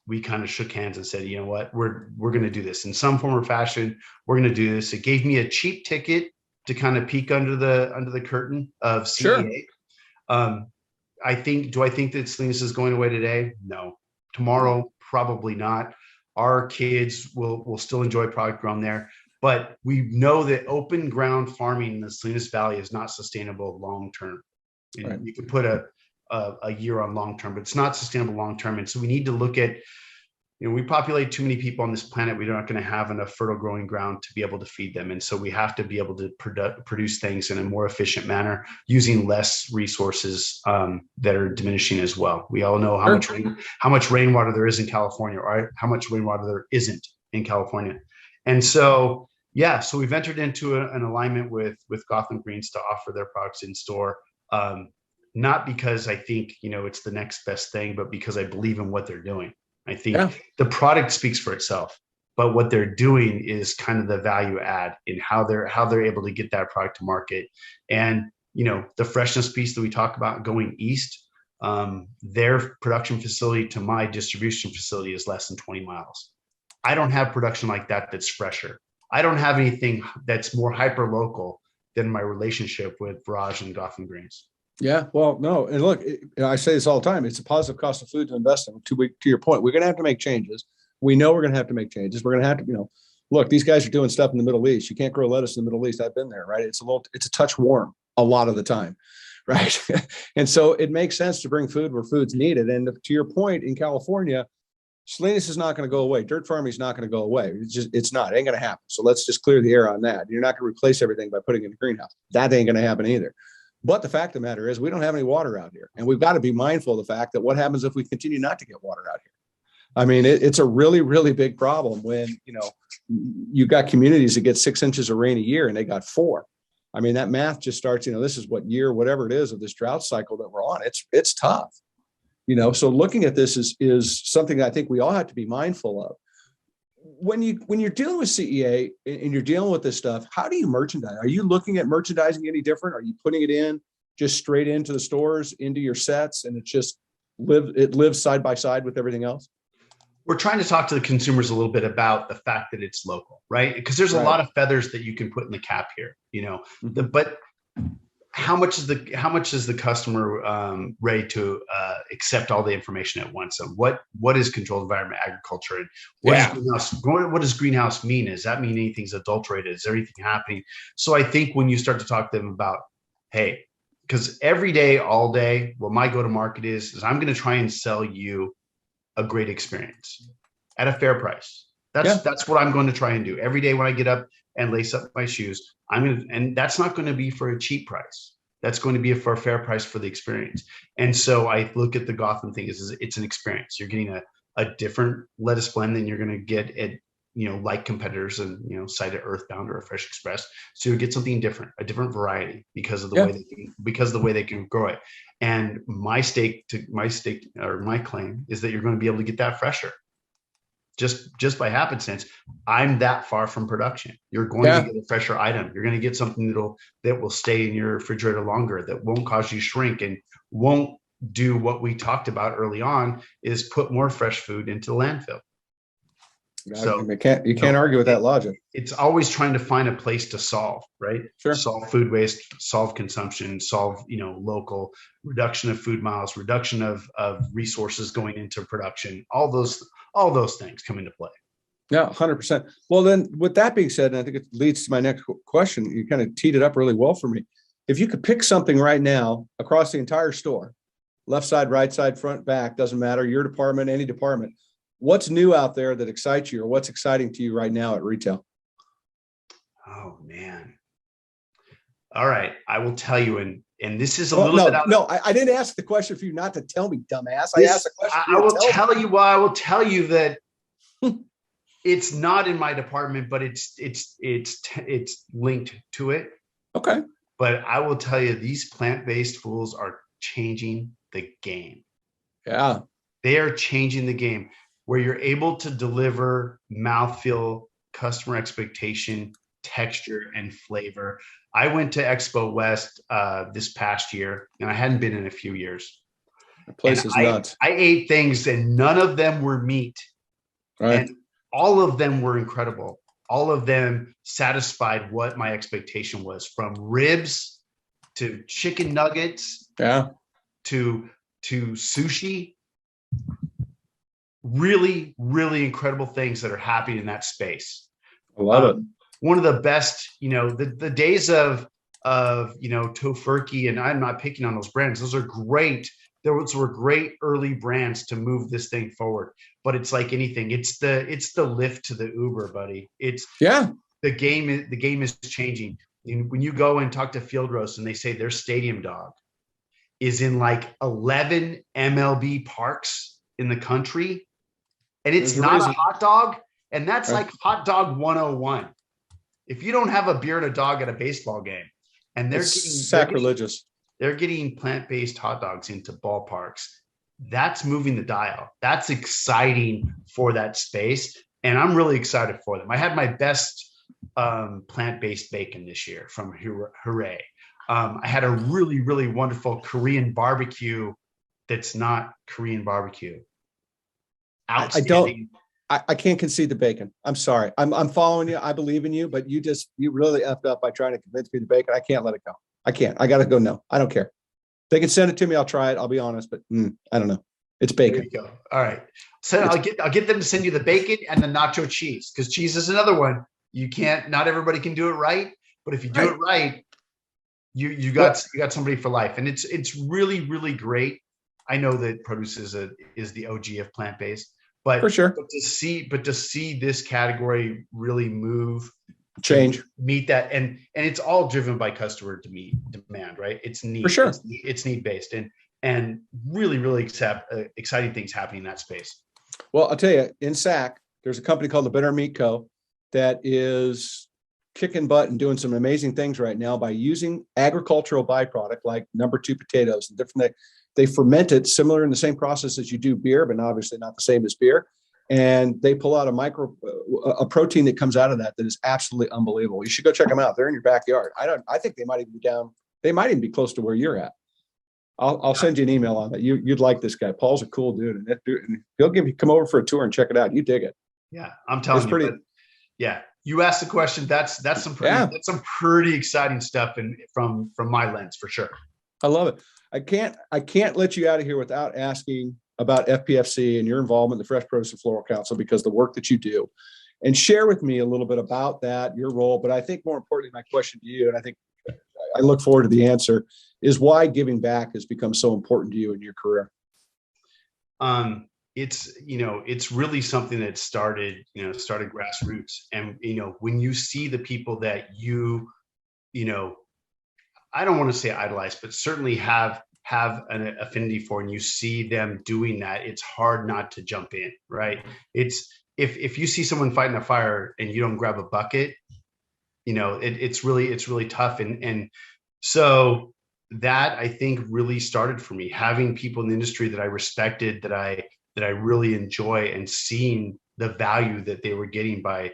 Speaker 2: we kind of shook hands and said, you know what, we're going to do this in some form or fashion. We're going to do this. It gave me a cheap ticket to kind of peek under the curtain of CEA.
Speaker 1: Sure.
Speaker 2: Do I think that Salinas is going away today? No. Tomorrow, probably not. Our kids will still enjoy product grown there, but we know that open ground farming in the Salinas Valley is not sustainable long term. Right. You can put a year on long term, but it's not sustainable long term. And so we need to look at, we populate too many people on this planet. We're not going to have enough fertile growing ground to be able to feed them. And so we have to be able to produce things in a more efficient manner using less resources that are diminishing as well. We all know how much rainwater there is in California, right? How much rainwater there isn't in California. And so, so we've entered into an alignment with Gotham Greens to offer their products in store. Not because I think, it's the next best thing, but because I believe in what they're doing. I think the product speaks for itself, but what they're doing is kind of the value add in how they're able to get that product to market. And, the freshness piece that we talk about going east, their production facility to my distribution facility is less than 20 miles. I don't have production like that that's fresher. I don't have anything that's more hyper local than my relationship with Raj and Gotham Greens.
Speaker 1: Yeah, well, no, and look, I say this all the time. It's a positive cost of food to invest in. To your point, we're going to have to make changes. We know we're going to have to make changes. We're going to have to, look, these guys are doing stuff in the Middle East. You can't grow lettuce in the Middle East. I've been there, right? It's a touch warm a lot of the time, right? And so it makes sense to bring food where food's needed. And to your point, in California, Salinas is not going to go away. Dirt farming is not going to go away. It's not. It ain't going to happen. So let's just clear the air on that. You're not going to replace everything by putting in a greenhouse. That ain't going to happen either. But the fact of the matter is we don't have any water out here. And we've got to be mindful of the fact that what happens if we continue not to get water out here? I mean, it's a really, really big problem when, you've got communities that get 6 inches of rain a year and they got 4. I mean, that math just starts, this is what year, whatever it is of this drought cycle that we're on. It's tough, so looking at this is something I think we all have to be mindful of. When you're dealing with CEA and you're dealing with this stuff, how do you merchandise? Are you looking at merchandising any different? Are you putting it in just straight into the stores, into your sets, and it lives side by side with everything else?
Speaker 2: We're trying to talk to the consumers a little bit about the fact that it's local, right? Because there's a lot of feathers that you can put in the cap here, but how much is the customer ready to accept all the information at once? And what is controlled environment agriculture? And what does greenhouse mean? Does that mean anything's adulterated? Is there anything happening? So I think when you start to talk to them about, hey, because every day, all day, what my go-to-market is I'm going to try and sell you a great experience at a fair price. That's what I'm going to try and do every day when I get up. and lace up my shoes. And that's not going to be for a cheap price. That's going to be for a fair price for the experience. And so I look at the Gotham thing is it's an experience. You're getting a different lettuce blend than you're going to get at, like competitors and, site at Earthbound or a Fresh Express. So you get something different, a different variety because of the way they can grow it. And my claim is that you're going to be able to get that fresher. Just by happenstance, I'm that far from production. You're going to get a fresher item. You're going to get something that will stay in your refrigerator longer, that won't cause you shrink and won't do what we talked about early on, is put more fresh food into the landfill.
Speaker 1: So you can't argue with that logic.
Speaker 2: It's always trying to find a place to solve, right?
Speaker 1: Sure.
Speaker 2: Solve food waste, solve consumption, solve, local reduction of food miles, reduction of resources going into production. All those things come into play.
Speaker 1: Yeah, 100%. Well, then with that being said, and I think it leads to my next question, you kind of teed it up really well for me. If you could pick something right now across the entire store, left side, right side, front, back, doesn't matter, your department, any department, what's new out there that excites you, or what's exciting to you right now at retail?
Speaker 2: Oh man. All right. I will tell you, and this is a little bit
Speaker 1: out. I didn't ask the question for you not to tell me, dumbass. I asked the question.
Speaker 2: I will tell you that it's not in my department, but it's linked to it.
Speaker 1: Okay.
Speaker 2: But I will tell you, these plant-based foods are changing the game.
Speaker 1: Yeah.
Speaker 2: They are changing the game, where you're able to deliver mouthfeel, customer expectation, texture, and flavor. I went to Expo West this past year, and I hadn't been in a few years.
Speaker 1: The place is nuts.
Speaker 2: I ate things, and none of them were meat.
Speaker 1: Right.
Speaker 2: And all of them were incredible. All of them satisfied what my expectation was, from ribs to chicken nuggets, to sushi. Really, really incredible things that are happening in that space.
Speaker 1: I love it.
Speaker 2: One of the best, the days of Tofurkey, and I'm not picking on those brands. Those are great. Those were great early brands to move this thing forward. But it's like anything. It's the lift to the Uber, buddy. The game is changing. When you go and talk to Field Roast and they say their stadium dog is in like 11 MLB parks in the country, and it's not a hot dog, and that's like hot dog 101. If you don't have a beer and a dog at a baseball game, and they're getting
Speaker 1: sacrilegious,
Speaker 2: they're getting plant-based hot dogs into ballparks, that's moving the dial. That's exciting for that space, and I'm really excited for them. I had my best plant-based bacon this year from Hooray. I had a really, really wonderful Korean barbecue that's not Korean barbecue. Outstanding.
Speaker 1: I can't concede the bacon. I'm sorry. I'm following you. I believe in you, but you really effed up by trying to convince me the bacon. I can't let it go. I can't. I got to go. No, I don't care. They can send it to me. I'll try it. I'll be honest, but I don't know. It's bacon.
Speaker 2: There you go. All right. So I'll get them to send you the bacon and the nacho cheese, because cheese is another one. You can't. Not everybody can do it right, but if you do it right, you got somebody for life, and it's really, really great. I know that produce is the OG of plant-based, but
Speaker 1: for sure.
Speaker 2: But to see this category really
Speaker 1: change,
Speaker 2: meet that, and it's all driven by customer demand, right? It's need
Speaker 1: for sure.
Speaker 2: It's need based, and really, really exciting things happening in that space.
Speaker 1: Well, I'll tell you, in SAC, there's a company called the Bitter Meat Co. that is kicking butt and doing some amazing things right now by using agricultural byproduct like number 2 potatoes and different. They ferment it similar in the same process as you do beer, but obviously not the same as beer. And they pull out a protein that comes out of that is absolutely unbelievable. You should go check them out. They're in your backyard. I think they might even be down. They might even be close to where you're at. I'll send you an email on that. You'd like this guy. Paul's a cool dude, and he'll come over for a tour and check it out. You dig it.
Speaker 2: Yeah, I'm telling you. Yeah, you asked the question. That's some pretty exciting stuff from my lens for sure.
Speaker 1: I love it. I can't let you out of here without asking about FPFC and your involvement in the Fresh Produce and Floral Council, because the work that you do, and share with me a little bit about that, your role. But I think more importantly, my question to you, and I think I look forward to the answer, is why giving back has become so important to you in your career.
Speaker 2: it's really something that started grassroots. And, when you see the people that I don't want to say idolize, but certainly have an affinity for, and you see them doing that, it's hard not to jump in, right? It's if you see someone fighting a fire and you don't grab a bucket, it's really tough. And so that, I think, really started for me, having people in the industry that I respected, that I really enjoy, and seeing the value that they were getting by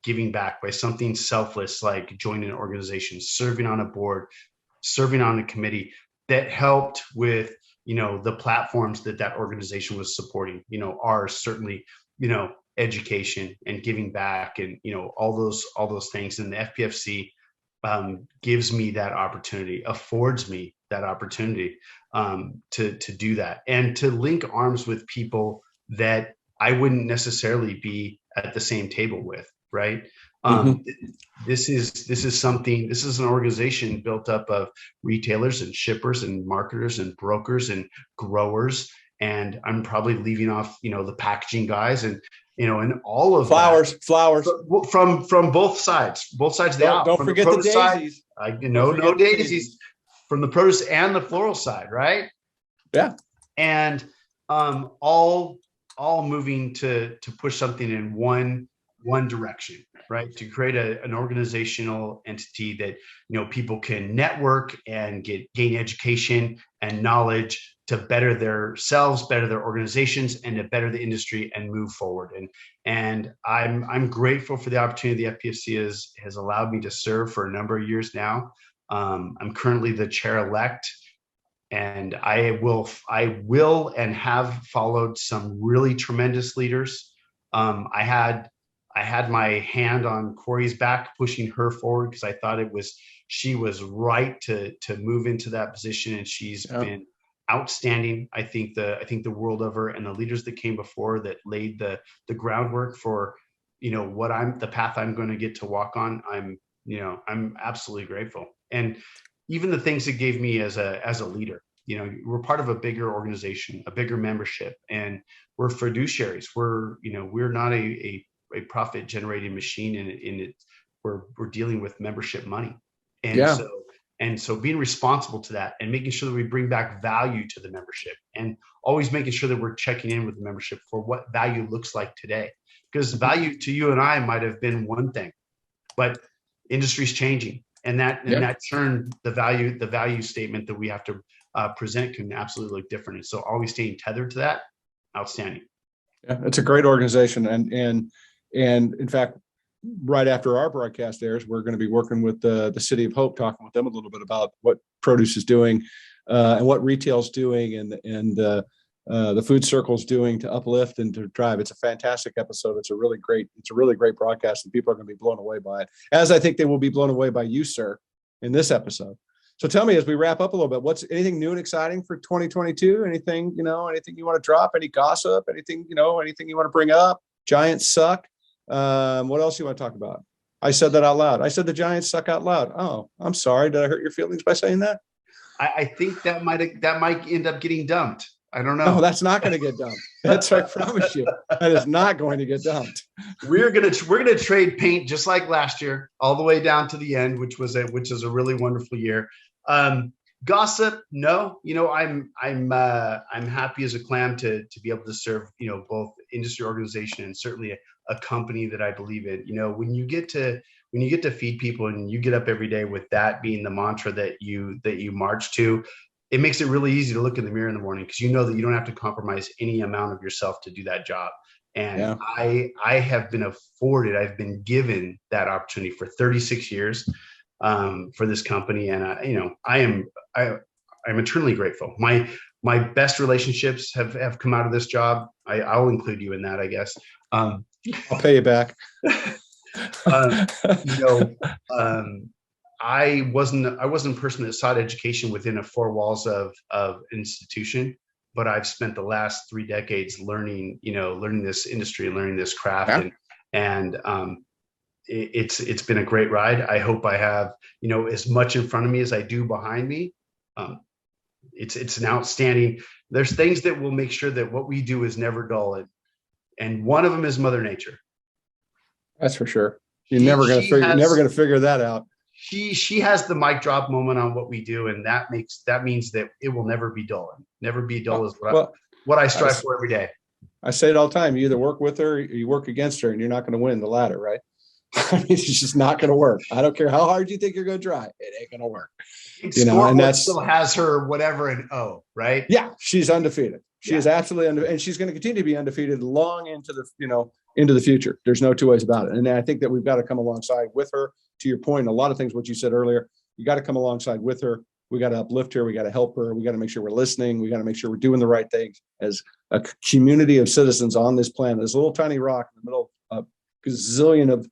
Speaker 2: giving back, by something selfless like joining an organization, serving on a board, serving on a committee that helped with, the platforms that organization was supporting, ours certainly, education and giving back, and, all those things. And the FPFC gives me that opportunity, affords me that opportunity to do that, and to link arms with people that I wouldn't necessarily be at the same table with, right? This is an organization built up of retailers and shippers and marketers and brokers and growers. And I'm probably leaving off, the packaging guys, and, and all of
Speaker 1: flowers
Speaker 2: from both sides of the aisle.
Speaker 1: Don't forget the daisies.
Speaker 2: No daisies. From the produce and the floral side, right?
Speaker 1: Yeah.
Speaker 2: And all moving to push something in one direction, right? To create an organizational entity that, people can network and gain education and knowledge to better themselves, better their organizations, and to better the industry and move forward. And I'm grateful for the opportunity the FPFC has allowed me to serve for a number of years now. I'm currently the chair-elect, and I will and have followed some really tremendous leaders. I had my hand on Corey's back, pushing her forward, because I thought she was right to move into that position, and she's been outstanding. I think the world of her, and the leaders that came before that laid the groundwork for, the path I'm going to get to walk on. I'm absolutely grateful. And even the things it gave me as a leader, we're part of a bigger organization, a bigger membership, and we're fiduciaries. We're not a profit generating machine in it. We're dealing with membership money. And so being responsible to that, and making sure that we bring back value to the membership, and always making sure that we're checking in with the membership for what value looks like today. Because value to you and I might have been one thing, but industry's changing, and that turn, the value statement that we have to present can absolutely look different. And so always staying tethered to that, outstanding.
Speaker 1: Yeah, it's a great organization. And in fact, right after our broadcast airs, we're going to be working with the City of Hope, talking with them a little bit about what produce is doing, and what retail's doing, and the food circle's doing to uplift and to drive. It's a fantastic episode. It's a really great broadcast, and people are going to be blown away by it, as I think they will be blown away by you, sir, in this episode. So tell me, as we wrap up a little bit, what's anything new and exciting for 2022? Anything you want to drop? Any gossip? Anything you want to bring up? Giants suck. What else you want to talk about? I said that out loud. I said the Giants suck out loud. Oh, I'm sorry. Did I hurt your feelings by saying that?
Speaker 2: I think that might end up getting dumped. I don't know.
Speaker 1: No, that's not going to get dumped. That's I promise you. That is not going to get dumped.
Speaker 2: We're gonna trade paint just like last year, all the way down to the end, which is a really wonderful year. Gossip, no. I'm happy as a clam to be able to serve both industry organization and certainly a company that I believe in. When you get to feed people, and you get up every day with that being the mantra that you march to, it makes it really easy to look in the mirror in the morning, because you know that you don't have to compromise any amount of yourself to do that job. And I have I've been given that opportunity for 36 years for this company, and I'm eternally grateful. My best relationships have come out of this job. I'll include you in that, I guess.
Speaker 1: I'll pay you back.
Speaker 2: I wasn't a person that sought education within the four walls of institution, but I've spent the last 3 decades learning this industry and learning this craft, and it's been a great ride. I hope I have as much in front of me as I do behind me. It's an outstanding. There's things that will make sure that what we do is never dull, and one of them is Mother Nature.
Speaker 1: That's for sure. You're never going to figure that out.
Speaker 2: She has the mic drop moment on what we do, and that means that it will never be dull. Never be dull is what I strive for every day.
Speaker 1: I say it all the time. You either work with her or you work against her, and you're not going to win the latter, right? I mean, it's just not going to work. I don't care how hard you think you're going to try. It ain't going to work.
Speaker 2: And that still has her whatever an O, right?
Speaker 1: Yeah, she's undefeated. She is absolutely undefeated, and she's going to continue to be undefeated long into the future. There's no two ways about it. And I think that we've got to come alongside with her. To your point, a lot of things what you said earlier, you got to come alongside with her. We got to uplift her. We got to help her. We got to make sure we're listening. We got to make sure we're doing the right things as a community of citizens on this planet. This little tiny rock in the middle of a gazillion of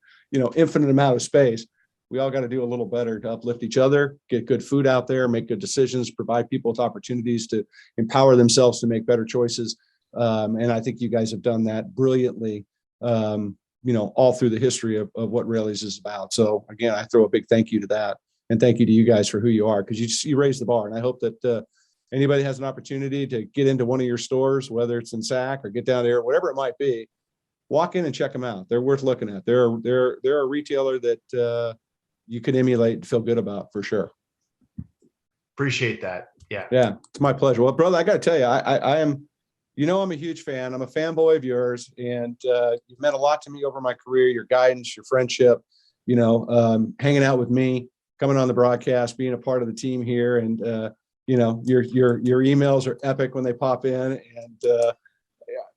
Speaker 1: infinite amount of space. We all got to do a little better to uplift each other, get good food out there, make good decisions, provide people with opportunities to empower themselves to make better choices. And I think you guys have done that brilliantly, all through the history of what Raley's is about. So again, I throw a big thank you to that. And thank you to you guys for who you are, because you raised the bar. And I hope that anybody has an opportunity to get into one of your stores, whether it's in Sac or get down there, whatever it might be, walk in and check them out. They're worth looking at. They're a retailer that you can emulate and feel good about for sure.
Speaker 2: Appreciate that. Yeah.
Speaker 1: Yeah. It's my pleasure. Well, brother, I got to tell you, I am, I'm a huge fan. I'm a fanboy of yours, and you've meant a lot to me over my career, your guidance, your friendship, hanging out with me, coming on the broadcast, being a part of the team here. And, your emails are epic when they pop in,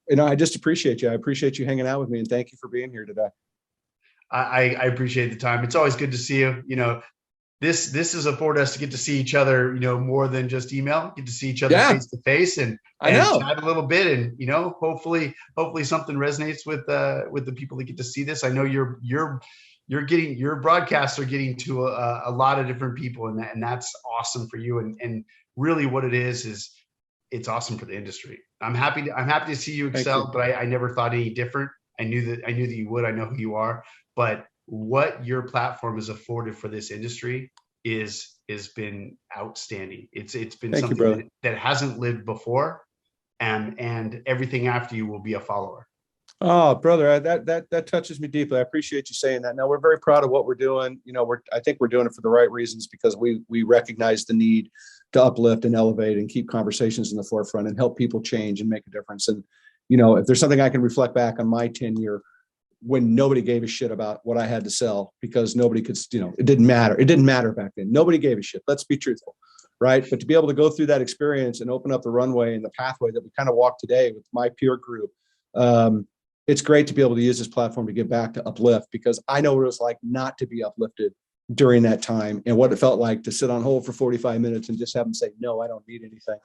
Speaker 1: and, I just appreciate you. I appreciate you hanging out with me, and thank you for being here today.
Speaker 2: I appreciate the time. It's always good to see you. This has afforded us to get to see each other, more than just email, get to see each other face to face and chat a little bit. And, hopefully something resonates with the people that get to see this. I know your broadcasts are getting to a lot of different people, and that's awesome for you. And really what it is it's awesome for the industry. I'm happy to see you excel, but I never thought any different. I knew that you would. I know who you are, but what your platform has afforded for this industry has been outstanding. It's been something that hasn't lived before, and everything after you will be a follower.
Speaker 1: Oh, brother, that touches me deeply. I appreciate you saying that. Now, we're very proud of what we're doing. I think we're doing it for the right reasons, because we recognize the need to uplift and elevate and keep conversations in the forefront and help people change and make a difference. And, if there's something I can reflect back on my tenure, when nobody gave a shit about what I had to sell, because nobody could, it didn't matter. It didn't matter back then. Nobody gave a shit. Let's be truthful. Right. But to be able to go through that experience and open up the runway and the pathway that we kind of walk today with my peer group, it's great to be able to use this platform to give back, to uplift, because I know what it was like not to be uplifted during that time, and what it felt like to sit on hold for 45 minutes and just have them say, no, I don't need anything.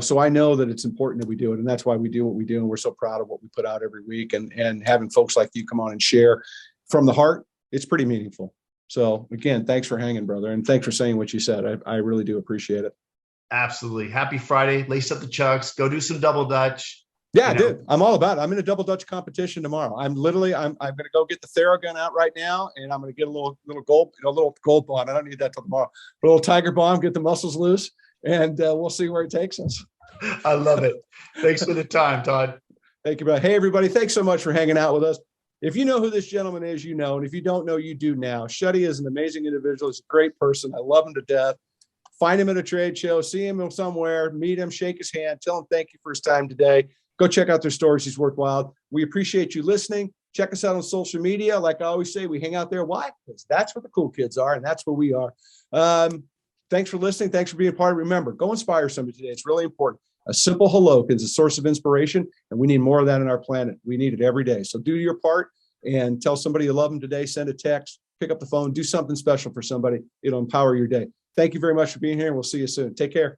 Speaker 1: So I know that it's important that we do it, and that's why we do what we do. And we're so proud of what we put out every week, and having folks like you come on and share from the heart, it's pretty meaningful. So again, thanks for hanging, brother. And thanks for saying what you said. I really do appreciate it.
Speaker 2: Absolutely. Happy Friday. Lace up the chucks, go do some double Dutch.
Speaker 1: Yeah, dude, I'm all about it. I'm in a double Dutch competition tomorrow. I'm going to go get the Theragun out right now, and I'm going to get a little gold bond. I don't need that till tomorrow. A little tiger bomb, get the muscles loose, and we'll see where it takes us.
Speaker 2: I love it. Thanks for the time, Todd.
Speaker 1: Thank you, brother. Hey, everybody. Thanks so much for hanging out with us. If you know who this gentleman is, you know, and if you don't know, you do now. Schutt is an amazing individual. He's a great person. I love him to death. Find him at a trade show, see him somewhere, meet him, shake his hand, tell him thank you for his time today. Go check out their stories. He's worthwhile. We appreciate you listening. Check us out on social media. Like I always say, we hang out there. Why? Because that's where the cool kids are, and that's where we are. Thanks for listening. Thanks for being a part of it. Remember, go inspire somebody today. It's really important. A simple hello is a source of inspiration, and we need more of that on our planet. We need it every day. So do your part and tell somebody you love them today. Send a text, pick up the phone, do something special for somebody. It'll empower your day. Thank you very much for being here, and we'll see you soon. Take care.